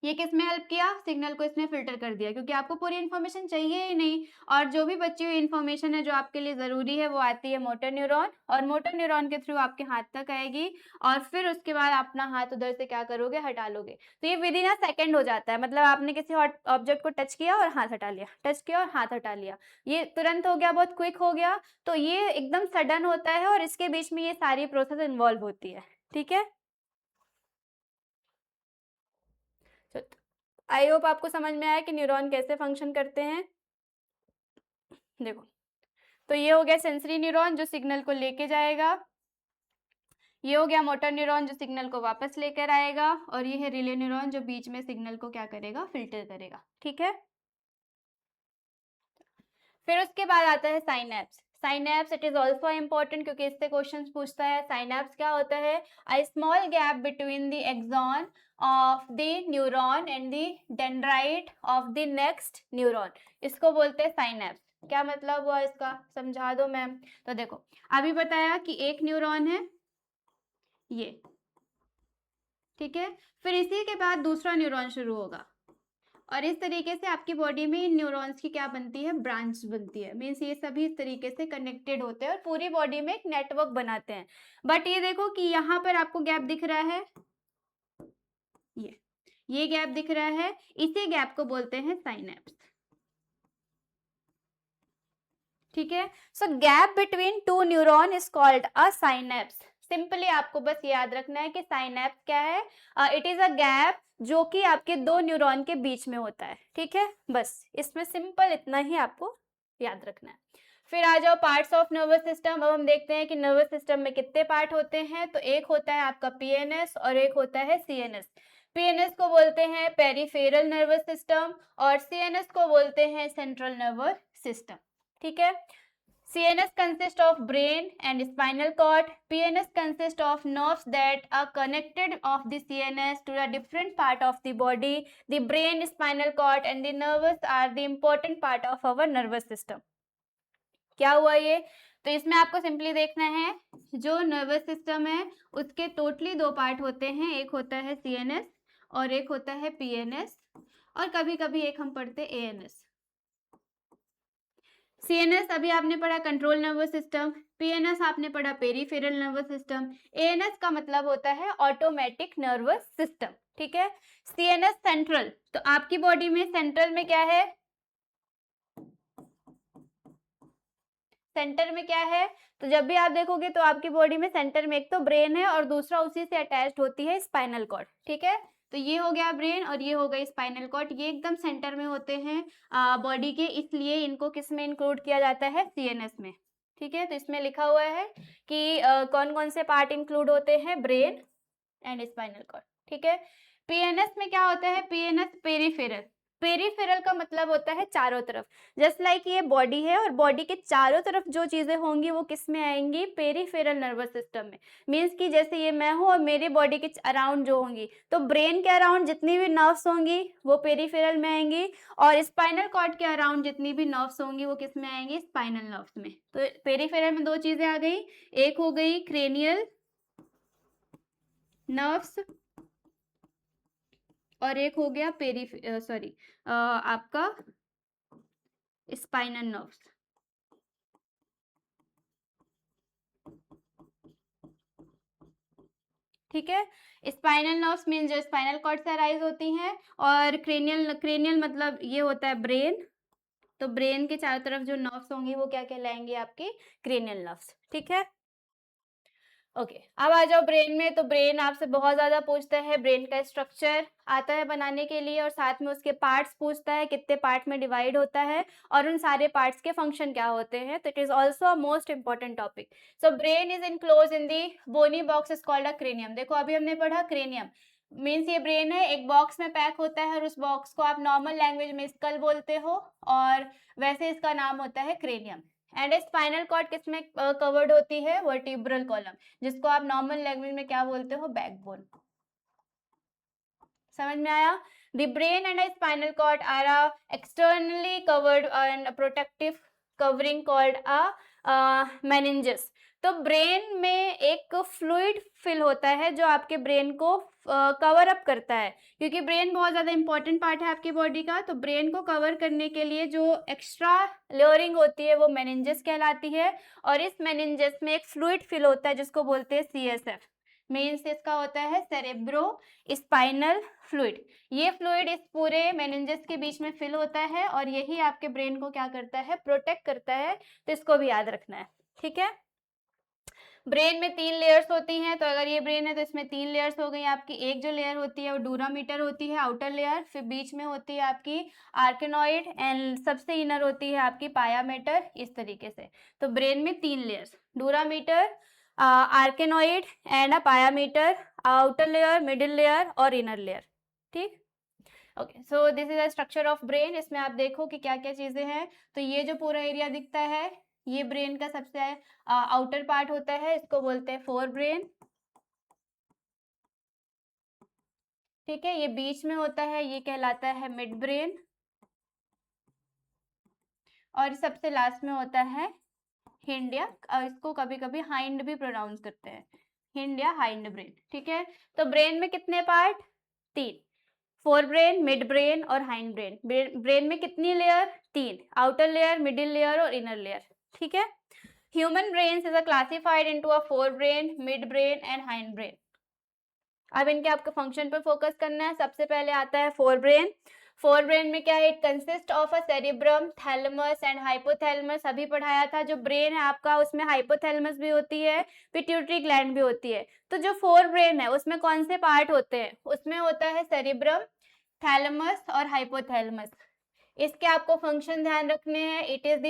ये किसमें हेल्प किया, सिग्नल को इसने फिल्टर कर दिया, क्योंकि आपको पूरी इन्फॉर्मेशन चाहिए ही नहीं, और जो भी बची हुई इन्फॉर्मेशन है जो आपके लिए जरूरी है वो आती है मोटर न्यूरॉन, और मोटर न्यूरॉन के थ्रू आपके हाथ तक आएगी, और फिर उसके बाद अपना हाथ उधर से क्या करोगे, हटा लोगे। तो ये विद इन अ सेकेंड हो जाता है, मतलब आपने किसी हॉट ऑब्जेक्ट को टच किया और हाथ हटा लिया, टच किया और हाथ हटा लिया, ये तुरंत हो गया, बहुत क्विक हो गया। तो ये एकदम सडन होता है, और इसके बीच में ये सारी प्रोसेस इन्वॉल्व होती है। ठीक है, आई होप आपको समझ में आया कि न्यूरॉन कैसे फंक्शन करते हैं। देखो, तो ये हो गया सेंसरी न्यूरॉन जो सिग्नल को लेके जाएगा, ये हो गया मोटर न्यूरॉन जो सिग्नल को वापस लेकर आएगा, और ये है रिले न्यूरॉन जो बीच में सिग्नल को क्या करेगा, फिल्टर करेगा। ठीक है, फिर उसके बाद आता है synapse. Synapse it is also important, क्योंकि इससे क्वेश्चन पूछता है। साइनेप्स क्या होता है, a small gap between the axon of the neuron and the dendrite of the next neuron, इसको बोलते हैं साइनेप्स। क्या मतलब हुआ इसका, समझा दो मैम। तो देखो, अभी बताया कि एक न्यूरॉन है ये, ठीक है, फिर इसी के बाद दूसरा न्यूरॉन शुरू होगा, और इस तरीके से आपकी बॉडी में इन न्यूरॉन्स की क्या बनती है, ब्रांच बनती है। मीन्स ये सभी इस तरीके से कनेक्टेड होते हैं और पूरी बॉडी में एक नेटवर्क बनाते हैं। बट ये देखो कि यहाँ पर आपको गैप दिख रहा है, ये गैप दिख रहा है, इसी गैप को बोलते हैं साइनेप्स। ठीक है, so gap between two neuron is called a synapse. Simply आपको बस याद रखना है कि साइनेप्स क्या है, इट इज अ गैप जो कि आपके दो न्यूरॉन के बीच में होता है। ठीक है, बस इसमें सिंपल इतना ही आपको याद रखना है। फिर आ जाओ पार्ट्स ऑफ नर्वस सिस्टम। अब हम देखते हैं कि नर्वस सिस्टम में कितने पार्ट होते हैं। तो एक होता है आपका पीएनएस और एक होता है सीएनएस। पीएनएस को बोलते हैं पेरिफेरल नर्वस सिस्टम, और सीएनएस को बोलते हैं सेंट्रल नर्वस सिस्टम। ठीक है, CNS consists of brain and spinal cord. PNS consists of nerves that are connected of the CNS to a different part of the body. The brain, spinal cord and the nerves are the important part of our nervous system. क्या हुआ ये, तो इसमें आपको simply देखना है, जो nervous system है उसके टोटली दो पार्ट होते हैं, एक होता है CNS और एक होता है PNS, और कभी कभी एक हम पढ़ते ANS। सीएनएस अभी आपने पढ़ा कंट्रोल नर्वस सिस्टम, पीएनएस आपने पढ़ा पेरिफेरल नर्वस सिस्टम, एएनएस का मतलब होता है ऑटोमेटिक नर्वस सिस्टम। ठीक है, सीएनएस सेंट्रल, तो आपकी बॉडी में सेंट्रल में क्या है, सेंटर में क्या है, तो जब भी आप देखोगे तो आपकी बॉडी में सेंटर में एक तो ब्रेन है और दूसरा उसी से अटैच्ड होती है स्पाइनल कॉर्ड। ठीक है, तो ये हो गया ब्रेन और ये हो गई स्पाइनल कॉर्ड, ये एकदम सेंटर में होते हैं बॉडी के, इसलिए इनको किस में इंक्लूड किया जाता है, सीएनएस में। ठीक है, तो इसमें लिखा हुआ है कि कौन कौन से पार्ट इंक्लूड होते हैं, ब्रेन एंड स्पाइनल कॉर्ड। ठीक है, पीएनएस में क्या होता है, पीएनएस पेरिफेरल, पेरिफेरल का मतलब होता है चारों तरफ, जस्ट लाइक ये बॉडी है और बॉडी के चारों तरफ जो चीजें होंगी वो किस में आएंगी, पेरिफेरल नर्वस सिस्टम में। मीन्स कि जैसे ये मैं हूँ और मेरी बॉडी के अराउंड जो होंगी, तो ब्रेन के अराउंड जितनी भी नर्व्स होंगी वो पेरिफेरल में आएंगी, और स्पाइनल कॉर्ड के अराउंड जितनी भी नर्व्स होंगी वो किस में आएंगी, स्पाइनल नर्व्स में। तो पेरिफेरल में दो चीजें आ गई, एक हो गई क्रेनियल नर्व्स और एक हो गया आपका स्पाइनल नर्व्स। ठीक है, स्पाइनल नर्व्स मीन जो स्पाइनल कॉर्ड से अराइज होती हैं, और क्रेनियल मतलब ये होता है ब्रेन, तो ब्रेन के चारों तरफ जो नर्व्स होंगी वो क्या कहलाएंगे, आपके क्रेनियल नर्व्स। ठीक है, ओके अब आ जाओ ब्रेन में। तो ब्रेन आपसे बहुत ज्यादा पूछता है, ब्रेन का स्ट्रक्चर आता है बनाने के लिए, और साथ में उसके पार्ट्स पूछता है, कितने पार्ट में डिवाइड होता है, और उन सारे पार्ट्स के फंक्शन क्या होते हैं। तो it is also a most important topic. So brain is enclose in the bony box is called a cranium. देखो अभी हमने पढ़ा क्रेनियम मीन्स ये ब्रेन है, एक बॉक्स में पैक होता है, और उस बॉक्स को आप नॉर्मल लैंग्वेज में स्कल बोलते हो, और वैसे इसका नाम होता है क्रेनियम। एंड स्पाइनल कॉर्ड किसमें कवर्ड होती है, वर्टिब्रल कॉलम, जिसको आप नॉर्मल लैंग्वेज में क्या बोलते हो, बैकबोन। समझ में आया? The brain and a spinal cord are externally covered and a protective covering called a meninges। तो ब्रेन में एक फ्लूइड फिल होता है जो आपके ब्रेन को कवर अप करता है, क्योंकि ब्रेन बहुत ज़्यादा इंपॉर्टेंट पार्ट है आपकी बॉडी का। तो ब्रेन को कवर करने के लिए जो एक्स्ट्रा लेयरिंग होती है वो मेनिंजेस कहलाती है, और इस मेनिंजेस में एक फ्लूइड फिल होता है जिसको बोलते हैं CSF। मीन्स इसका होता है सेरेब्रो स्पाइनल फ्लूइड। ये फ्लूइड इस पूरे मेनिंजेस के बीच में फिल होता है, और यही आपके ब्रेन को क्या करता है, प्रोटेक्ट करता है। तो इसको भी याद रखना है। ठीक है, ब्रेन में 3 लेयर्स होती हैं। तो अगर ये ब्रेन है तो इसमें 3 लेयर्स हो गई आपकी। एक जो लेयर होती है वो डूरामीटर होती है, आउटर लेयर, फिर बीच में होती है आपकी आर्केनॉइड, एंड सबसे इनर होती है आपकी पायामेटर, इस तरीके से। तो ब्रेन में 3 layers, dura mater, arachnoid and a pia mater, outer layer, middle layer और इनर लेयर। ठीक, okay so this is a structure of brain. इसमें आप देखो कि क्या क्या चीजें हैं। तो ये जो पूरा एरिया दिखता है ये ब्रेन का सबसे आउटर पार्ट होता है, इसको बोलते हैं फोर ब्रेन। ठीक है, ये बीच में होता है, ये कहलाता है मिड ब्रेन, और सबसे लास्ट में होता है हिंड, या इसको कभी कभी हाइंड भी प्रोनाउंस करते हैं, हिंड या हाइंड ब्रेन। ठीक है, तो ब्रेन में कितने part, 3, fore brain, mid brain और हाइंड ब्रेन। ब्रेन में कितनी layer, 3, outer layer, middle layer और इनर लेयर। ठीक है, human brain is classified into a fore brain, mid brain and hind brain. अब इनके आपको फंक्शन पर फोकस करना है। सबसे पहले आता है फोर ब्रेन। फोर ब्रेन में क्या है, it consist of a cerebrum, thalamus and hypothalamus. अभी पढ़ाया था जो ब्रेन है आपका उसमें हाइपोथैलेमस भी होती है, पिट्यूटरी ग्लैंड भी होती है। तो जो फोर ब्रेन है उसमें कौन से पार्ट होते हैं, उसमें होता है सेरिब्रम, थैलेमस और हाइपोथैलेमस। इसके आपको फंक्शन ध्यान रखने हैं। It is the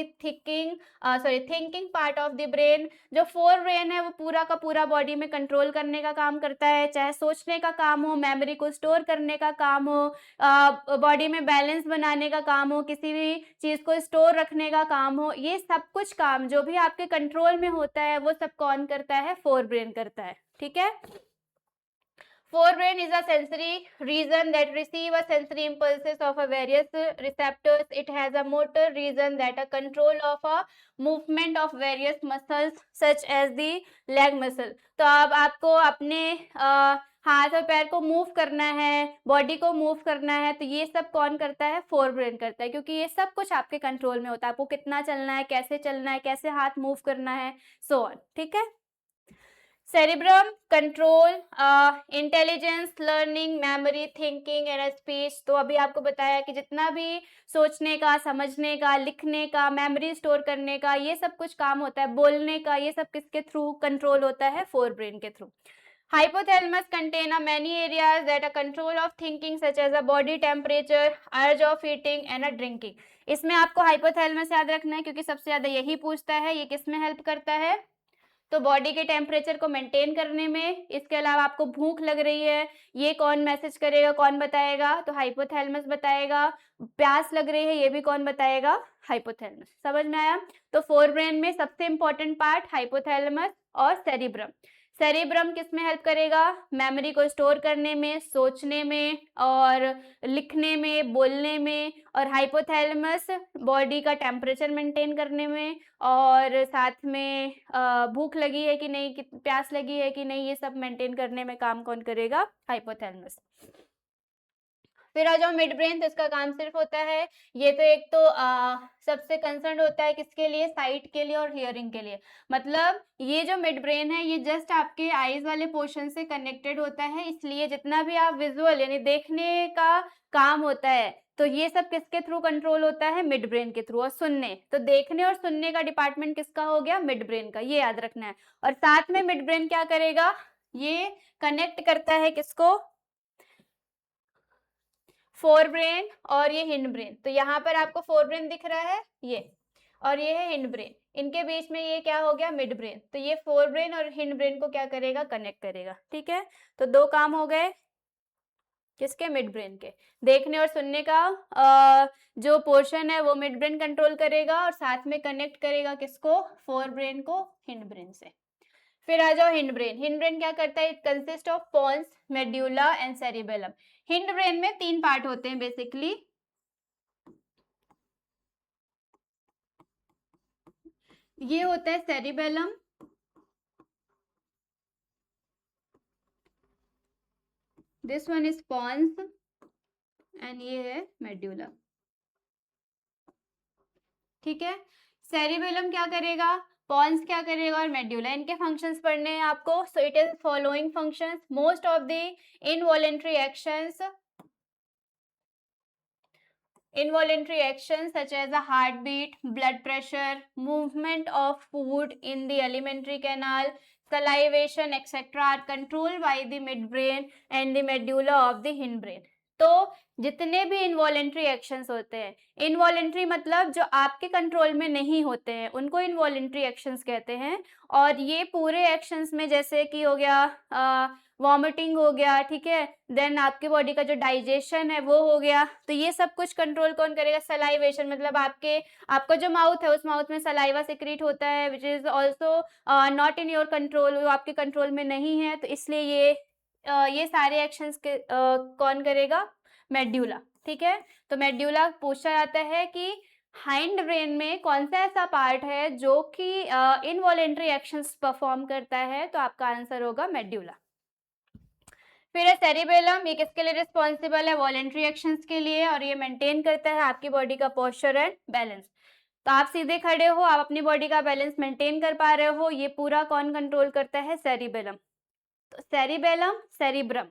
thinking part of the brain. जो फोर ब्रेन है वो पूरा का पूरा बॉडी में कंट्रोल करने का काम करता है, चाहे सोचने का काम हो, मेमोरी को स्टोर करने का काम हो, बॉडी में बैलेंस बनाने का काम हो, किसी भी चीज को स्टोर रखने का काम हो, ये सब कुछ काम जो भी आपके कंट्रोल में होता है वो सब कौन करता है, फोर ब्रेन करता है। ठीक है, forebrain is a sensory region that receive a sensory impulses of a various receptors. It has a motor region that a control of a movement of various muscles such as the leg muscle. तो अब आपको अपने हाथ और पैर को move करना है, बॉडी को मूव करना है, तो ये सब कौन करता है, फोर ब्रेन करता है, क्योंकि ये सब कुछ आपके कंट्रोल में होता है। आपको कितना चलना है, कैसे हाथ मूव करना है, सो ऑन। ठीक है, cerebrum control intelligence, learning, memory, thinking and speech. तो अभी आपको बताया कि जितना भी सोचने का, समझने का, लिखने का, मेमोरी स्टोर करने का, ये सब कुछ काम होता है, बोलने का, ये सब किसके थ्रू कंट्रोल होता है, फोर ब्रेन के through. Hypothalamus contain a many areas that are control of thinking such as a body temperature, urge of eating and a drinking। इसमें आपको हाइपोथैलेमस याद रखना है क्योंकि सबसे ज्यादा यही पूछता है। ये किस में हेल्प करता है, तो बॉडी के टेम्परेचर को मेंटेन करने में, इसके अलावा आपको भूख लग रही है, ये कौन मैसेज करेगा, कौन बताएगा, तो हाइपोथैलेमस बताएगा। प्यास लग रही है, ये भी कौन बताएगा, हाइपोथैलेमस। समझ में आया? तो फोरब्रेन में सबसे इंपॉर्टेंट पार्ट हाइपोथैलेमस और सेरिब्रम। सेरिब्रम किस में हेल्प करेगा, मेमोरी को स्टोर करने में, सोचने में और लिखने में, बोलने में। और हाइपोथैलेमस बॉडी का टेम्परेचर मेंटेन करने में, और साथ में भूख लगी है कि नहीं, प्यास लगी है कि नहीं, ये सब मेंटेन करने में काम कौन करेगा, हाइपोथैलेमस। फिर आ जाओ मिड ब्रेन, तो इसका काम सिर्फ होता है, ये तो एक तो सबसे कंसर्न होता है किसके लिए, साइट के लिए और हियरिंग के लिए। मतलब ये जो मिड ब्रेन है ये जस्ट आपके आईज वाले पोर्शन से कनेक्टेड होता है, इसलिए जितना भी आप विजुअल यानी देखने का काम होता है तो ये सब किसके थ्रू कंट्रोल होता है, मिड ब्रेन के थ्रू। और सुनने, तो देखने और सुनने का डिपार्टमेंट किसका हो गया, मिड ब्रेन का, ये याद रखना है। और साथ में मिड ब्रेन क्या करेगा, ये कनेक्ट करता है किसको, फोर ब्रेन और ये हिंड ब्रेन। तो यहाँ पर आपको फोर ब्रेन दिख रहा है ये, और ये है हिंड ब्रेन, इनके बीच में ये क्या हो गया, मिड ब्रेन। तो ये फोर ब्रेन और हिंड ब्रेन को क्या करेगा, कनेक्ट करेगा। ठीक है, तो दो काम हो गए किसके, मिड ब्रेन के। देखने और सुनने का जो पोर्शन है वो मिड ब्रेन कंट्रोल करेगा, और साथ में कनेक्ट करेगा किसको, फोर ब्रेन को हिंड ब्रेन से। फिर आ जाओ हिंड ब्रेन। हिंड ब्रेन क्या करता है, it consist of pons, medulla and cerebellum. Hind brain में 3 पार्ट होते हैं बेसिकली। ये होता है cerebellum, this one is pons and ये है मेड्यूला। ठीक है, सेरिबेलम क्या करेगा, पॉन्स क्या करेगा और मेड्यूला, इनके फंक्शंस पढ़ने हैं आपको। So it is following functions, most of the involuntary actions, involuntary actions such as a heartbeat, blood pressure, movement of food in the alimentary canal, salivation etc. are controlled by the midbrain and the medulla of the hindbrain. तो जितने भी involuntary actions होते हैं, involuntary मतलब जो आपके control में नहीं होते हैं उनको इनवॉलेंट्री एक्शंस कहते हैं। और ये पूरे एक्शंस में जैसे कि हो गया वॉमिटिंग हो गया, ठीक है, देन आपके बॉडी का जो डाइजेशन है वो हो गया, तो ये सब कुछ कंट्रोल कौन करेगा, सलाइवेशन, मतलब आपका जो माउथ है उस माउथ में सलाइवा सिक्रीट होता है which is also not in your control, वो आपके कंट्रोल में नहीं है, तो इसलिए ये सारे एक्शंस कौन करेगा, मेड्यूला। ठीक है, तो मेड्यूला पूछा जाता है कि हाइंड ब्रेन में कौन सा ऐसा पार्ट है जो कि इनवॉलेंट्री एक्शंस परफॉर्म करता है, तो आपका आंसर होगा मेड्यूला। फिर है सेरिबेलम, ये किसके लिए रिस्पॉन्सिबल है, वॉलेंट्री एक्शंस के लिए, और ये मेंटेन करता है आपकी बॉडी का पोस्चर एंड बैलेंस। तो आप सीधे खड़े हो, आप अपनी बॉडी का बैलेंस मेंटेन कर पा रहे हो, ये पूरा कौन कंट्रोल करता है, सेरिबेलम। तो cerebellum, cerebrum,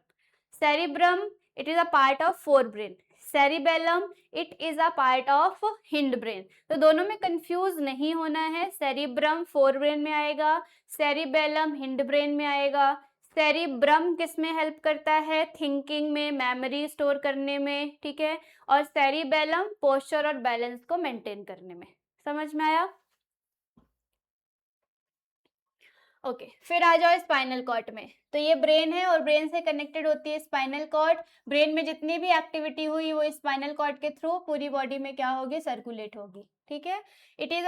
cerebrum it is a part of fore brain, cerebellum it is a part of hind brain. तो दोनों में कंफ्यूज नहीं होना है, सेरिब्रम फोर ब्रेन में आएगा, सेरिबेलम हिंड ब्रेन में आएगा। सेरिब्रम किस में हेल्प करता है, थिंकिंग में, मेमोरी स्टोर करने में, ठीक है, और सेरिबेलम पोस्चर और बैलेंस को मेंटेन करने में। समझ में आया? ओके फिर आ जाओ स्पाइनल कॉर्ड में। तो ये ब्रेन है और ब्रेन से कनेक्टेड होती है स्पाइनल कॉर्ड। ब्रेन में जितनी भी एक्टिविटी हुई वो स्पाइनल कॉर्ड के थ्रू पूरी बॉडी में क्या होगी, सर्कुलेट होगी। ठीक है, it is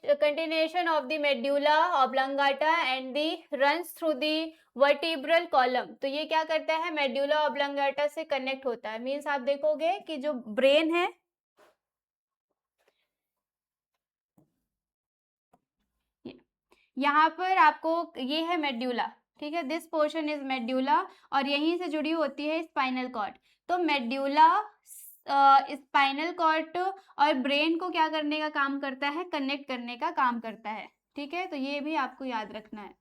continuation of the medulla oblongata and the runs through the vertebral column। तो ये क्या करता है, medulla oblongata से कनेक्ट होता है। मीन्स आप देखोगे कि जो ब्रेन है, यहाँ पर आपको ये है मेड्यूला, ठीक है, दिस पोर्शन इज मेड्यूला, और यहीं से जुड़ी होती है स्पाइनल कॉर्ड। तो मेड्यूला स्पाइनल कॉर्ड और ब्रेन को क्या करने का काम करता है, कनेक्ट करने का काम करता है। ठीक है, तो ये भी आपको याद रखना है।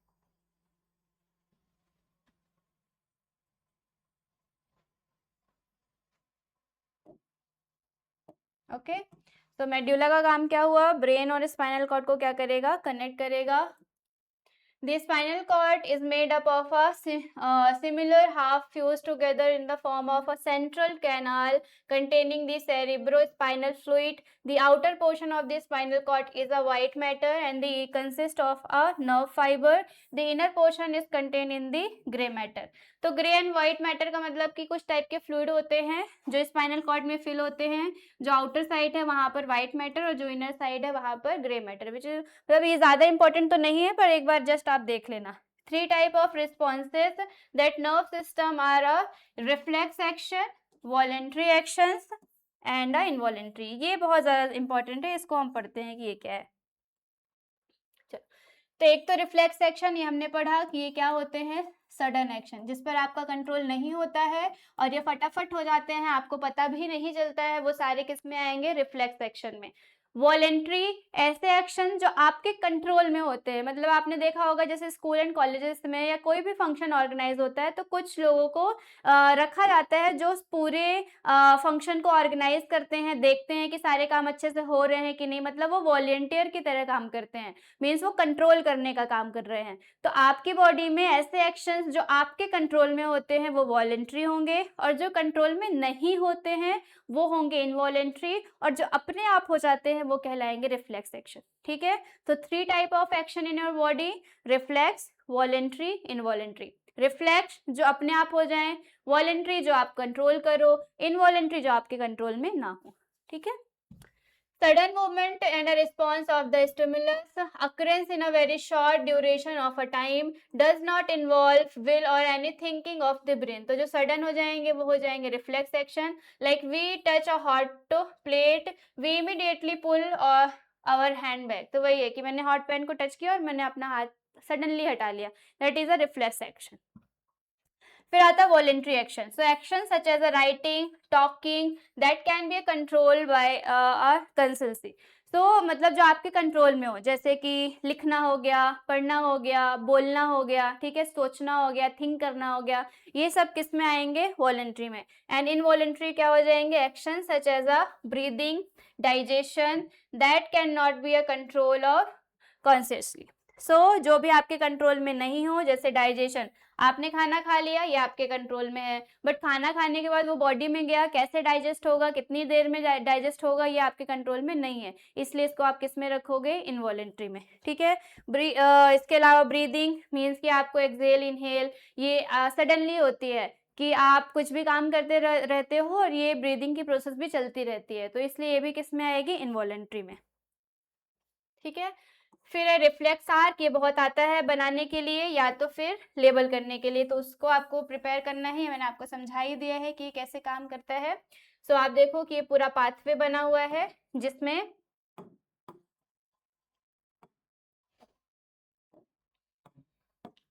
ओके, तो मेड्यूला का काम क्या हुआ, ब्रेन और स्पाइनल कॉर्ड को क्या करेगा, कनेक्ट करेगा। The spinal cord is made up of a similar half fused together in the form of a central canal containing the cerebrospinal fluid. The outer portion of the spinal cord is a white matter and the consists of a nerve fiber. The inner portion is contained in the gray matter. तो grey and white matter का मतलब कि कुछ type के fluid होते हैं जो spinal cord में फिल होते हैं. जो आउटर साइड है वहां पर व्हाइट मैटर और जो इनर साइड है वहां पर ग्रे मैटर. विच मतलब ये ज्यादा इंपॉर्टेंट तो नहीं है पर एक बार जस्ट आप देख लेना. 3 type of responses that nerve system are a reflex action, voluntary actions and a involuntary. ये बहुत ज्यादा इंपॉर्टेंट है, इसको हम पढ़ते हैं कि ये क्या है. तो एक तो रिफ्लेक्स एक्शन, ये हमने पढ़ा कि ये क्या होते हैं, सडन एक्शन जिस पर आपका कंट्रोल नहीं होता है और ये फटाफट हो जाते हैं, आपको पता भी नहीं चलता है, वो सारे किस में आएंगे, रिफ्लेक्स एक्शन में. वॉलेंट्री ऐसे एक्शन जो आपके कंट्रोल में होते हैं. मतलब आपने देखा होगा जैसे स्कूल एंड कॉलेजेस में या कोई भी फंक्शन ऑर्गेनाइज होता है तो कुछ लोगों को रखा जाता है जो पूरे फंक्शन को ऑर्गेनाइज करते हैं, देखते हैं कि सारे काम अच्छे से हो रहे हैं कि नहीं. मतलब वो वॉलेंटियर की तरह काम करते हैं, मीन्स वो कंट्रोल करने का काम कर रहे हैं. तो आपकी बॉडी में ऐसे एक्शंस जो आपके कंट्रोल में होते हैं वो वॉलेंट्री होंगे और जो कंट्रोल में नहीं होते हैं वो होंगे इनवॉलेंट्री और जो अपने आप हो जाते हैं वो कहलाएंगे रिफ्लेक्स एक्शन. ठीक है. तो 3 type of action in your body, reflex, voluntary, involuntary. Reflex जो अपने आप हो जाएं, वॉलेंट्री जो आप कंट्रोल करो, इनवॉलेंट्री जो आपके कंट्रोल में ना हो. ठीक है. Sudden movement and a response of the stimulus occurrence in a very short duration of a time does not involve will or any thinking of the brain. तो जो sudden हो जाएंगे वो हो जाएंगे reflex action. Like we touch a hot plate, we immediately pull our hand back. तो वही है कि मैंने hot pan को touch किया और मैंने अपना हाथ suddenly हटा लिया. That is a reflex action. फिर आता है voluntary action. So action such as a writing, talking that can be control by a consciously. तो मतलब जो आपके कंट्रोल में हो, जैसे कि लिखना हो गया, पढ़ना हो गया, बोलना हो गया, ठीक है, सोचना हो गया, थिंक करना हो गया, ये सब किस में आएंगे, वॉलेंट्री में. एंड इनवॉलेंट्री क्या हो जाएंगे, action such as a breathing, digestion that can not be a control of consciously. So जो भी आपके कंट्रोल में नहीं हो, जैसे डाइजेशन, आपने खाना खा लिया, ये आपके कंट्रोल में है, बट खाना खाने के बाद वो बॉडी में गया, कैसे डाइजेस्ट होगा, कितनी देर में डाइजेस्ट होगा, ये आपके कंट्रोल में नहीं है, इसलिए इसको आप किस में रखोगे, इनवॉलेंट्री में. ठीक है. इसके अलावा ब्रीदिंग मीन्स कि आपको एक्सहेल, इनहेल ये सडनली होती है कि आप कुछ भी काम करते रहते हो और ये ब्रीदिंग की प्रोसेस भी चलती रहती है, तो इसलिए ये भी किस में आएगी, इनवॉलेंट्री में. ठीक है. फिर रिफ्लेक्स आर्क, ये बहुत आता है बनाने के लिए या तो फिर लेबल करने के लिए, तो उसको आपको प्रिपेयर करना है. मैंने आपको समझा ही दिया है कि कैसे काम करता है. सो आप देखो कि ये पूरा पाथवे बना हुआ है जिसमें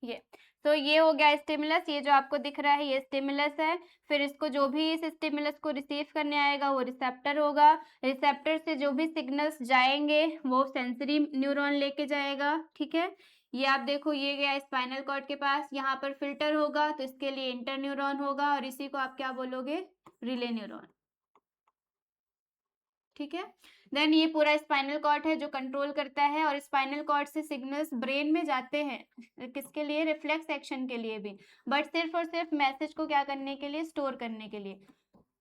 ये, तो ये हो गया स्टिमुलस, ये जो आपको दिख रहा है ये स्टिमुलस है. फिर इसको जो भी इस स्टिमुलस को रिसीव करने आएगा वो रिसेप्टर होगा. रिसेप्टर से जो भी सिग्नल्स जाएंगे वो सेंसरी न्यूरॉन लेके जाएगा. ठीक है. ये आप देखो, ये गया स्पाइनल कॉर्ड के पास, यहाँ पर फिल्टर होगा तो इसके लिए इंटर न्यूरॉन होगा और इसी को आप क्या बोलोगे, रिले न्यूरॉन. ठीक है. देन ये पूरा स्पाइनल कॉर्ड है जो कंट्रोल करता है और स्पाइनल कॉर्ड से सिग्नल्स ब्रेन में जाते हैं किसके लिए, रिफ्लेक्स एक्शन के लिए भी, बट सिर्फ और सिर्फ मैसेज को क्या करने के लिए, स्टोर करने के लिए.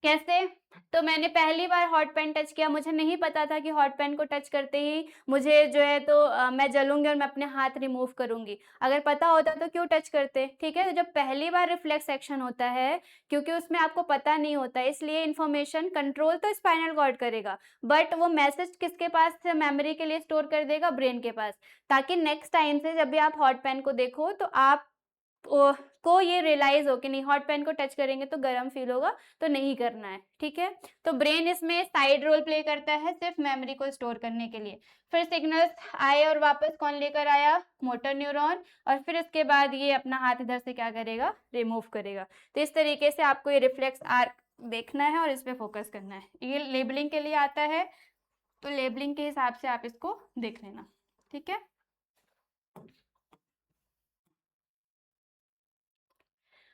कैसे, तो मैंने पहली बार हॉट पेन टच किया, मुझे नहीं पता था कि हॉट पेन को टच करते ही मुझे जो है तो मैं जलूंगी और मैं अपने हाथ रिमूव करूंगी. अगर पता होता तो क्यों टच करते. ठीक है. तो जब पहली बार रिफ्लेक्स एक्शन होता है, क्योंकि उसमें आपको पता नहीं होता, इसलिए इन्फॉर्मेशन कंट्रोल तो स्पाइनल कॉर्ड करेगा बट वो मैसेज किसके पास से मेमोरी के लिए स्टोर कर देगा, ब्रेन के पास, ताकि नेक्स्ट टाइम से जब भी आप हॉट पेन को देखो तो आप को ये रियलाइज हो कि नहीं, हॉट पेन को टच करेंगे तो गर्म फील होगा तो नहीं करना है. ठीक है. तो ब्रेन इसमें साइड रोल प्ले करता है सिर्फ मेमोरी को स्टोर करने के लिए. फिर सिग्नल्स आए और वापस कौन लेकर आया, मोटर न्यूरॉन, और फिर इसके बाद ये अपना हाथ इधर से क्या करेगा, रिमूव करेगा. तो इस तरीके से आपको ये रिफ्लेक्स आर्क देखना है और इस पे फोकस करना है. ये लेबलिंग के लिए आता है तो लेबलिंग के हिसाब से आप इसको देख लेना. ठीक है.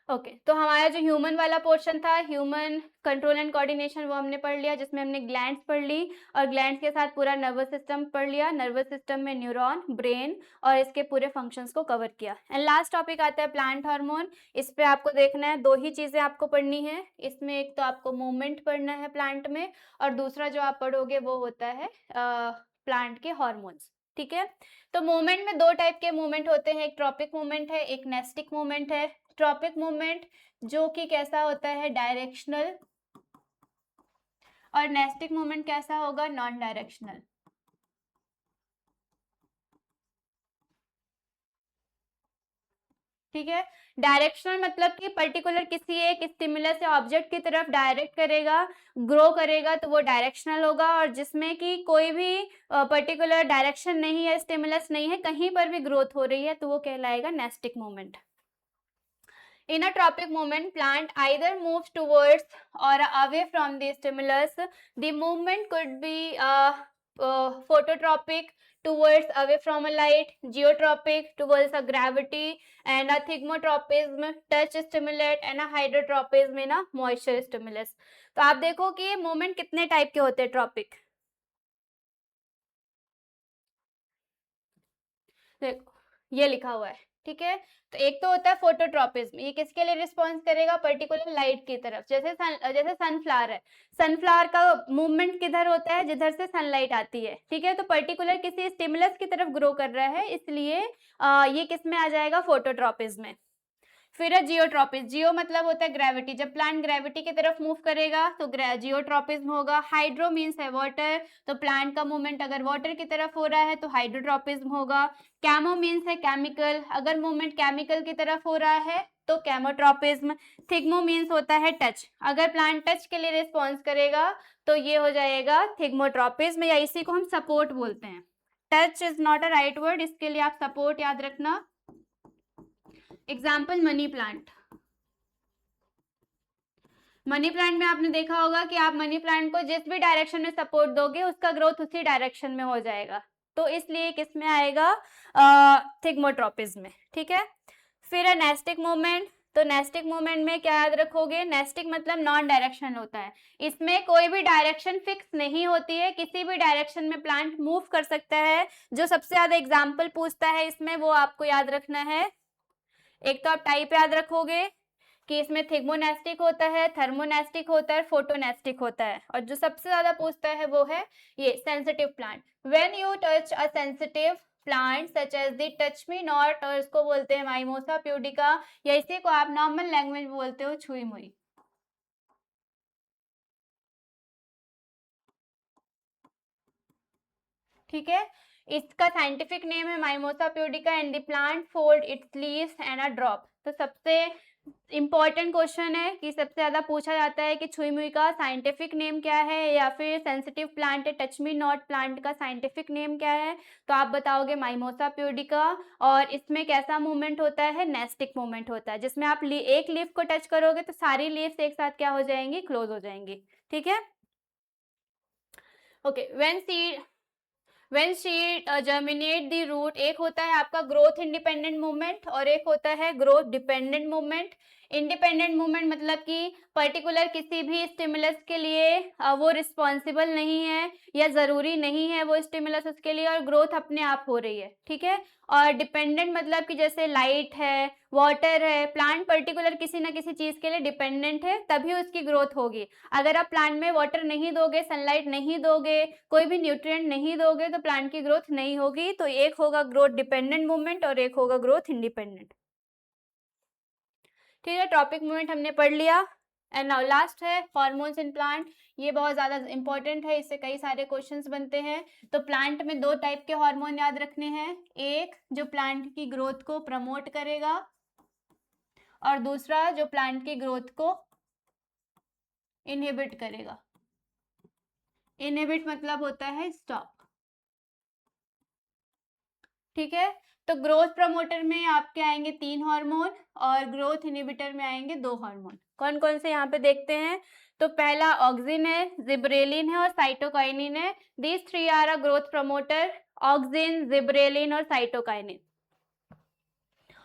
ओके तो हमारा जो ह्यूमन वाला पोर्शन था, ह्यूमन कंट्रोल एंड कोऑर्डिनेशन, वो हमने पढ़ लिया, जिसमें हमने ग्लैंड्स पढ़ ली और ग्लैंड्स के साथ पूरा नर्वस सिस्टम पढ़ लिया, नर्वस सिस्टम में न्यूरॉन, ब्रेन और इसके पूरे फंक्शंस को कवर किया। एंड लास्ट टॉपिक आता है प्लांट हार्मोन। इस पे आपको देखना है, दो ही चीजें आपको पढ़नी है इसमें, एक तो आपको मूवमेंट पढ़ना है प्लांट में, और दूसरा जो आप पढ़ोगे वो होता है प्लांट के हॉर्मोन्स। ठीक है, तो मूवमेंट में दो टाइप के मूवमेंट होते हैं, एक ट्रॉपिक मूवमेंट है, एक नेस्टिक मूवमेंट है। ट्रॉपिक मूवमेंट जो कि कैसा होता है, डायरेक्शनल, और नेस्टिक मूवमेंट कैसा होगा, नॉन डायरेक्शनल। ठीक है, डायरेक्शनल मतलब कि पर्टिकुलर किसी एक स्टिमुलस या ऑब्जेक्ट की तरफ डायरेक्ट करेगा, ग्रो करेगा, तो वो डायरेक्शनल होगा। और जिसमें कि कोई भी पर्टिकुलर डायरेक्शन नहीं है, स्टिमुलस नहीं है, कहीं पर भी ग्रोथ हो रही है, तो वो कहलाएगा nastic movement. In a tropic movement, plant either moves towards or away from the stimulus. The movement could be phototropic, towards away from a light, geotropic, towards a gravity, and a thigmotropism, touch stimulate, and a hydrotropism in a moisture stimulus. तो आप देखो कि movement कितने type के होते हैं tropic. देखो ये लिखा हुआ है, ठीक है, तो एक तो होता है फोटोट्रोपिज्म, ये किसके लिए रिस्पॉन्स करेगा, पर्टिकुलर लाइट की तरफ। जैसे सनफ्लावर है, सनफ्लावर का मूवमेंट किधर होता है, जिधर से सनलाइट आती है। ठीक है, तो पर्टिकुलर किसी स्टिमुलस की तरफ ग्रो कर रहा है, इसलिए ये किस में आ जाएगा, फोटोट्रोपिज्म में। फिर है जियोट्रोपिज्म, जियो मतलब होता है ग्रेविटी, जब प्लांट ग्रेविटी की तरफ मूव करेगा तो जियोट्रोपिज्म होगा। हाइड्रो मीन्स है वाटर, तो प्लांट का मूवमेंट अगर वाटर की तरफ हो रहा है तो हाइड्रोट्रोपिज्म होगा। कैमो मीन्स है केमिकल, अगर मूवमेंट केमिकल की तरफ हो रहा है तो केमोट्रोपिज्म। थिग्मो मीन्स होता है टच, अगर प्लांट टच के लिए रिस्पॉन्स करेगा तो ये हो जाएगा थिग्मोट्रोपिज्म, या इसी को हम सपोर्ट बोलते हैं। Touch is not a right word, इसके लिए आप सपोर्ट याद रखना। Example money plant, money plant में आपने देखा होगा कि आप मनी प्लांट को जिस भी डायरेक्शन में सपोर्ट दोगे उसका ग्रोथ उसी डायरेक्शन में हो जाएगा, तो इसलिए किस में आएगा, थिग्मोट्रोपिज्म में। ठीक है, फिर है नेस्टिक मूवमेंट, तो नेस्टिक मूवमेंट में क्या याद रखोगे, नेस्टिक मतलब नॉन डायरेक्शन होता है, इसमें कोई भी डायरेक्शन फिक्स नहीं होती है, किसी भी डायरेक्शन में प्लांट मूव कर सकता है। जो सबसे ज्यादा एग्जाम्पल पूछता है इसमें वो आपको याद रखना है, एक तो आप टाइप याद रखोगे कि इसमें थिग्मोनेस्टिक होता है, थर्मोनेस्टिक होता है, फोटोनेस्टिक होता है, और जो सबसे ज्यादा पूछता है वो है ये sensitive plant. When you touch a sensitive plant such as the touch me not, और इसको बोलते हैं माइमोसा प्यूडिका, या इसी को आप नॉर्मल लैंग्वेज में बोलते हो छुई मुई। ठीक है, इसका साइंटिफिक नेम है mimosa pudica and the plant fold its leaves and a drop. तो सबसे इंपॉर्टेंट क्वेश्चन है कि सबसे ज्यादा पूछा जाता है कि छुई मुई का साइंटिफिक नेम क्या है, या फिर सेंसिटिव प्लांट है टच मी नॉट प्लांट का साइंटिफिक नेम क्या है, तो आप बताओगे माइमोसा प्यूडिका। और इसमें कैसा मूवमेंट होता है, नेस्टिक मूवमेंट होता है, जिसमें आप एक लीफ को टच करोगे तो सारी लीव्स एक साथ क्या हो जाएंगी, क्लोज हो जाएंगी। ठीक है, okay, when seed germinate the root, एक होता है आपका ग्रोथ इंडिपेंडेंट मूवमेंट और एक होता है growth dependent movement. Independent movement मतलब कि पर्टिकुलर किसी भी स्टिमुलस के लिए वो रिस्पॉन्सिबल नहीं है या जरूरी नहीं है वो स्टिमुलस उसके लिए, और ग्रोथ अपने आप हो रही है। ठीक है, और डिपेंडेंट मतलब कि जैसे लाइट है, वाटर है, प्लांट पर्टिकुलर किसी ना किसी चीज के लिए डिपेंडेंट है तभी उसकी ग्रोथ होगी। अगर आप प्लांट में वाटर नहीं दोगे, सनलाइट नहीं दोगे, कोई भी न्यूट्रिएंट नहीं दोगे तो प्लांट की ग्रोथ नहीं होगी। तो एक होगा ग्रोथ डिपेंडेंट मूवमेंट और एक होगा ग्रोथ इंडिपेंडेंट। ठीक है, टॉपिक मूवमेंट हमने पढ़ लिया। एंड नाउ लास्ट है हार्मोन्स इन प्लांट, ये बहुत ज्यादा इंपॉर्टेंट है, इससे कई सारे क्वेश्चंस बनते हैं। तो प्लांट में दो टाइप के हार्मोन याद रखने हैं, एक जो प्लांट की ग्रोथ को प्रमोट करेगा और दूसरा जो प्लांट की ग्रोथ को इनहिबिट करेगा। इनहिबिट मतलब होता है स्टॉप। ठीक है, तो ग्रोथ प्रमोटर में आपके आएंगे 3 हार्मोन और ग्रोथ इनहिबिटर में आएंगे 2 हार्मोन। कौन कौन से यहाँ पे देखते हैं, तो पहला ऑक्सिन है, जिब्रेलिन है और साइटोकाइनिन है। These 3 are a growth promoter, auxin, gibberellin और साइटोकाइनिन।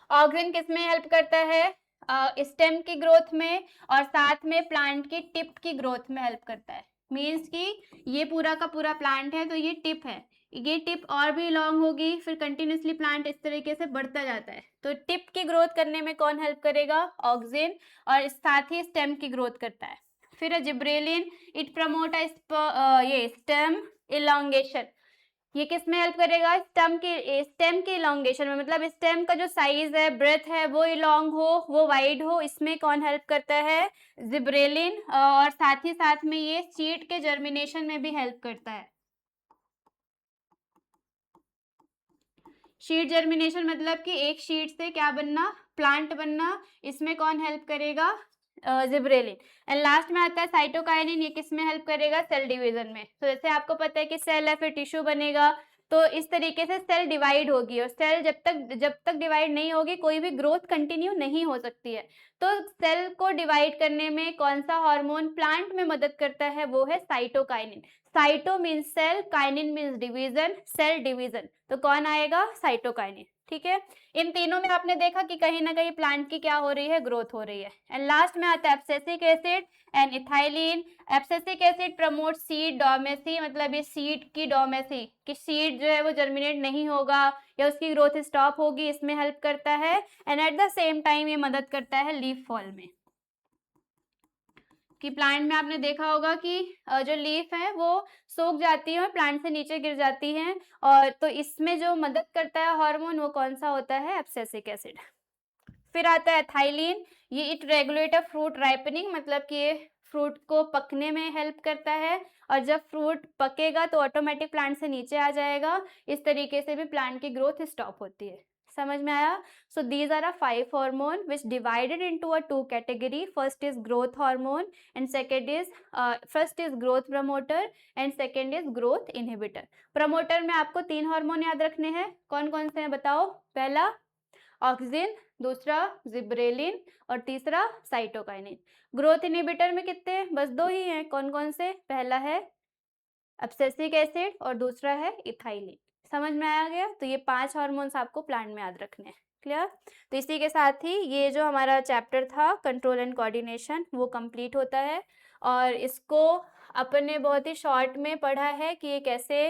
ऑक्सिन किस में हेल्प करता है, स्टेम की ग्रोथ में और साथ में प्लांट की टिप की ग्रोथ में हेल्प करता है। मीन्स कि ये पूरा का पूरा प्लांट है तो ये टिप है, ये टिप और भी लॉन्ग होगी, फिर कंटिन्यूसली प्लांट इस तरीके से बढ़ता जाता है। तो टिप की ग्रोथ करने में कौन हेल्प करेगा? ऑक्सिन, और साथ ही स्टेम की ग्रोथ करता है। फिर जिब्रेलिन, इट प्रमोट ये स्टेम इलॉन्गेशन। ये किस में हेल्प करेगा? स्टेम के इलॉन्गेशन में, मतलब स्टेम का जो साइज है, ब्रेथ है, वो इलॉन्ग हो, वो वाइड हो, इसमें कौन हेल्प करता है? जिब्रेलिन। और साथ ही साथ में ये सीड के जर्मिनेशन में भी हेल्प करता है। शीट जर्मिनेशन मतलब कि एक शीट से क्या बनना? प्लांट बनना। इसमें कौन हेल्प करेगा? जिब्रेलिन। एंड लास्ट में आता है साइटोकाइनिन। ये किस में हेल्प करेगा? सेल डिवीजन में। तो जैसे आपको पता है कि सेल है फिर टिश्यू बनेगा, तो इस तरीके से सेल डिवाइड होगी, और सेल जब तक डिवाइड नहीं होगी कोई भी ग्रोथ कंटिन्यू नहीं हो सकती है। तो सेल को डिवाइड करने में कौन सा हार्मोन प्लांट में मदद करता है? वो है cytokinin. Cyto means cell, kinin means division, cell division, तो कौन आएगा? साइटोकाइनिन। ठीक है, इन तीनों में आपने देखा कि कहीं ना कहीं प्लांट की क्या हो रही है? ग्रोथ हो रही है। एंड लास्ट में आता है abscisic acid and ethylene. Abscisic acid promote seed dormancy, मतलब ये सीड की डोमेसी, कि सीड जो है वो जर्मिनेट नहीं होगा या उसकी ग्रोथ स्टॉप होगी, इसमें हेल्प करता है। And at the same time ये मदद करता है लीफ फॉल में, कि प्लांट में आपने देखा होगा कि जो लीफ है वो सूख जाती है और प्लांट से नीचे गिर जाती हैं, और तो इसमें जो मदद करता है हार्मोन वो कौन सा होता है? Abscisic acid. फिर आता है एथाइलिन। ये इट रेगुलेट फ्रूट राइपनिंग, मतलब कि ये फ्रूट को पकने में हेल्प करता है, और जब फ्रूट पकेगा तो ऑटोमेटिक प्लांट से नीचे आ जाएगा। इस तरीके से भी प्लांट की ग्रोथ स्टॉप होती है। समझ में आया? So these are 5 hormone which divided into a 2 category. First is growth hormone and second is first is growth promoter and second is growth inhibitor. Promoter में आपको 3 हार्मोन याद रखने हैं। कौन कौन से हैं बताओ? पहला ऑक्सिन, दूसरा जिब्रेलिन, और तीसरा साइटोकाइनिन। ग्रोथ इनहिबिटर में कितने? बस 2 ही हैं। कौन कौन से? पहला है एब्सिसिक एसिड और दूसरा है इथाइलिन। समझ में आ गया? तो ये 5 हार्मोन्स आपको प्लांट में याद रखने हैं। क्लियर? तो इसी के साथ ही ये जो हमारा चैप्टर था कंट्रोल एंड कोऑर्डिनेशन वो कंप्लीट होता है, और इसको अपन ने बहुत ही शॉर्ट में पढ़ा है कि ये कैसे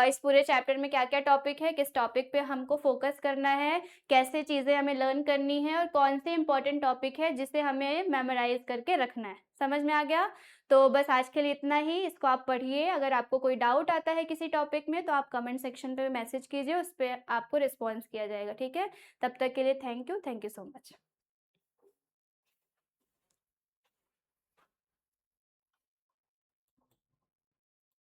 इस पूरे चैप्टर में क्या क्या टॉपिक है, किस टॉपिक पे हमको फोकस करना है, कैसे चीज़ें हमें लर्न करनी है, और कौन से इंपॉर्टेंट टॉपिक है जिसे हमें मेमोराइज करके रखना है। समझ में आ गया? तो बस आज के लिए इतना ही। इसको आप पढ़िए। अगर आपको कोई डाउट आता है किसी टॉपिक में तो आप कमेंट सेक्शन पे मैसेज कीजिए, उस पर आपको रिस्पॉन्स किया जाएगा। ठीक है, तब तक के लिए थैंक यू सो मच।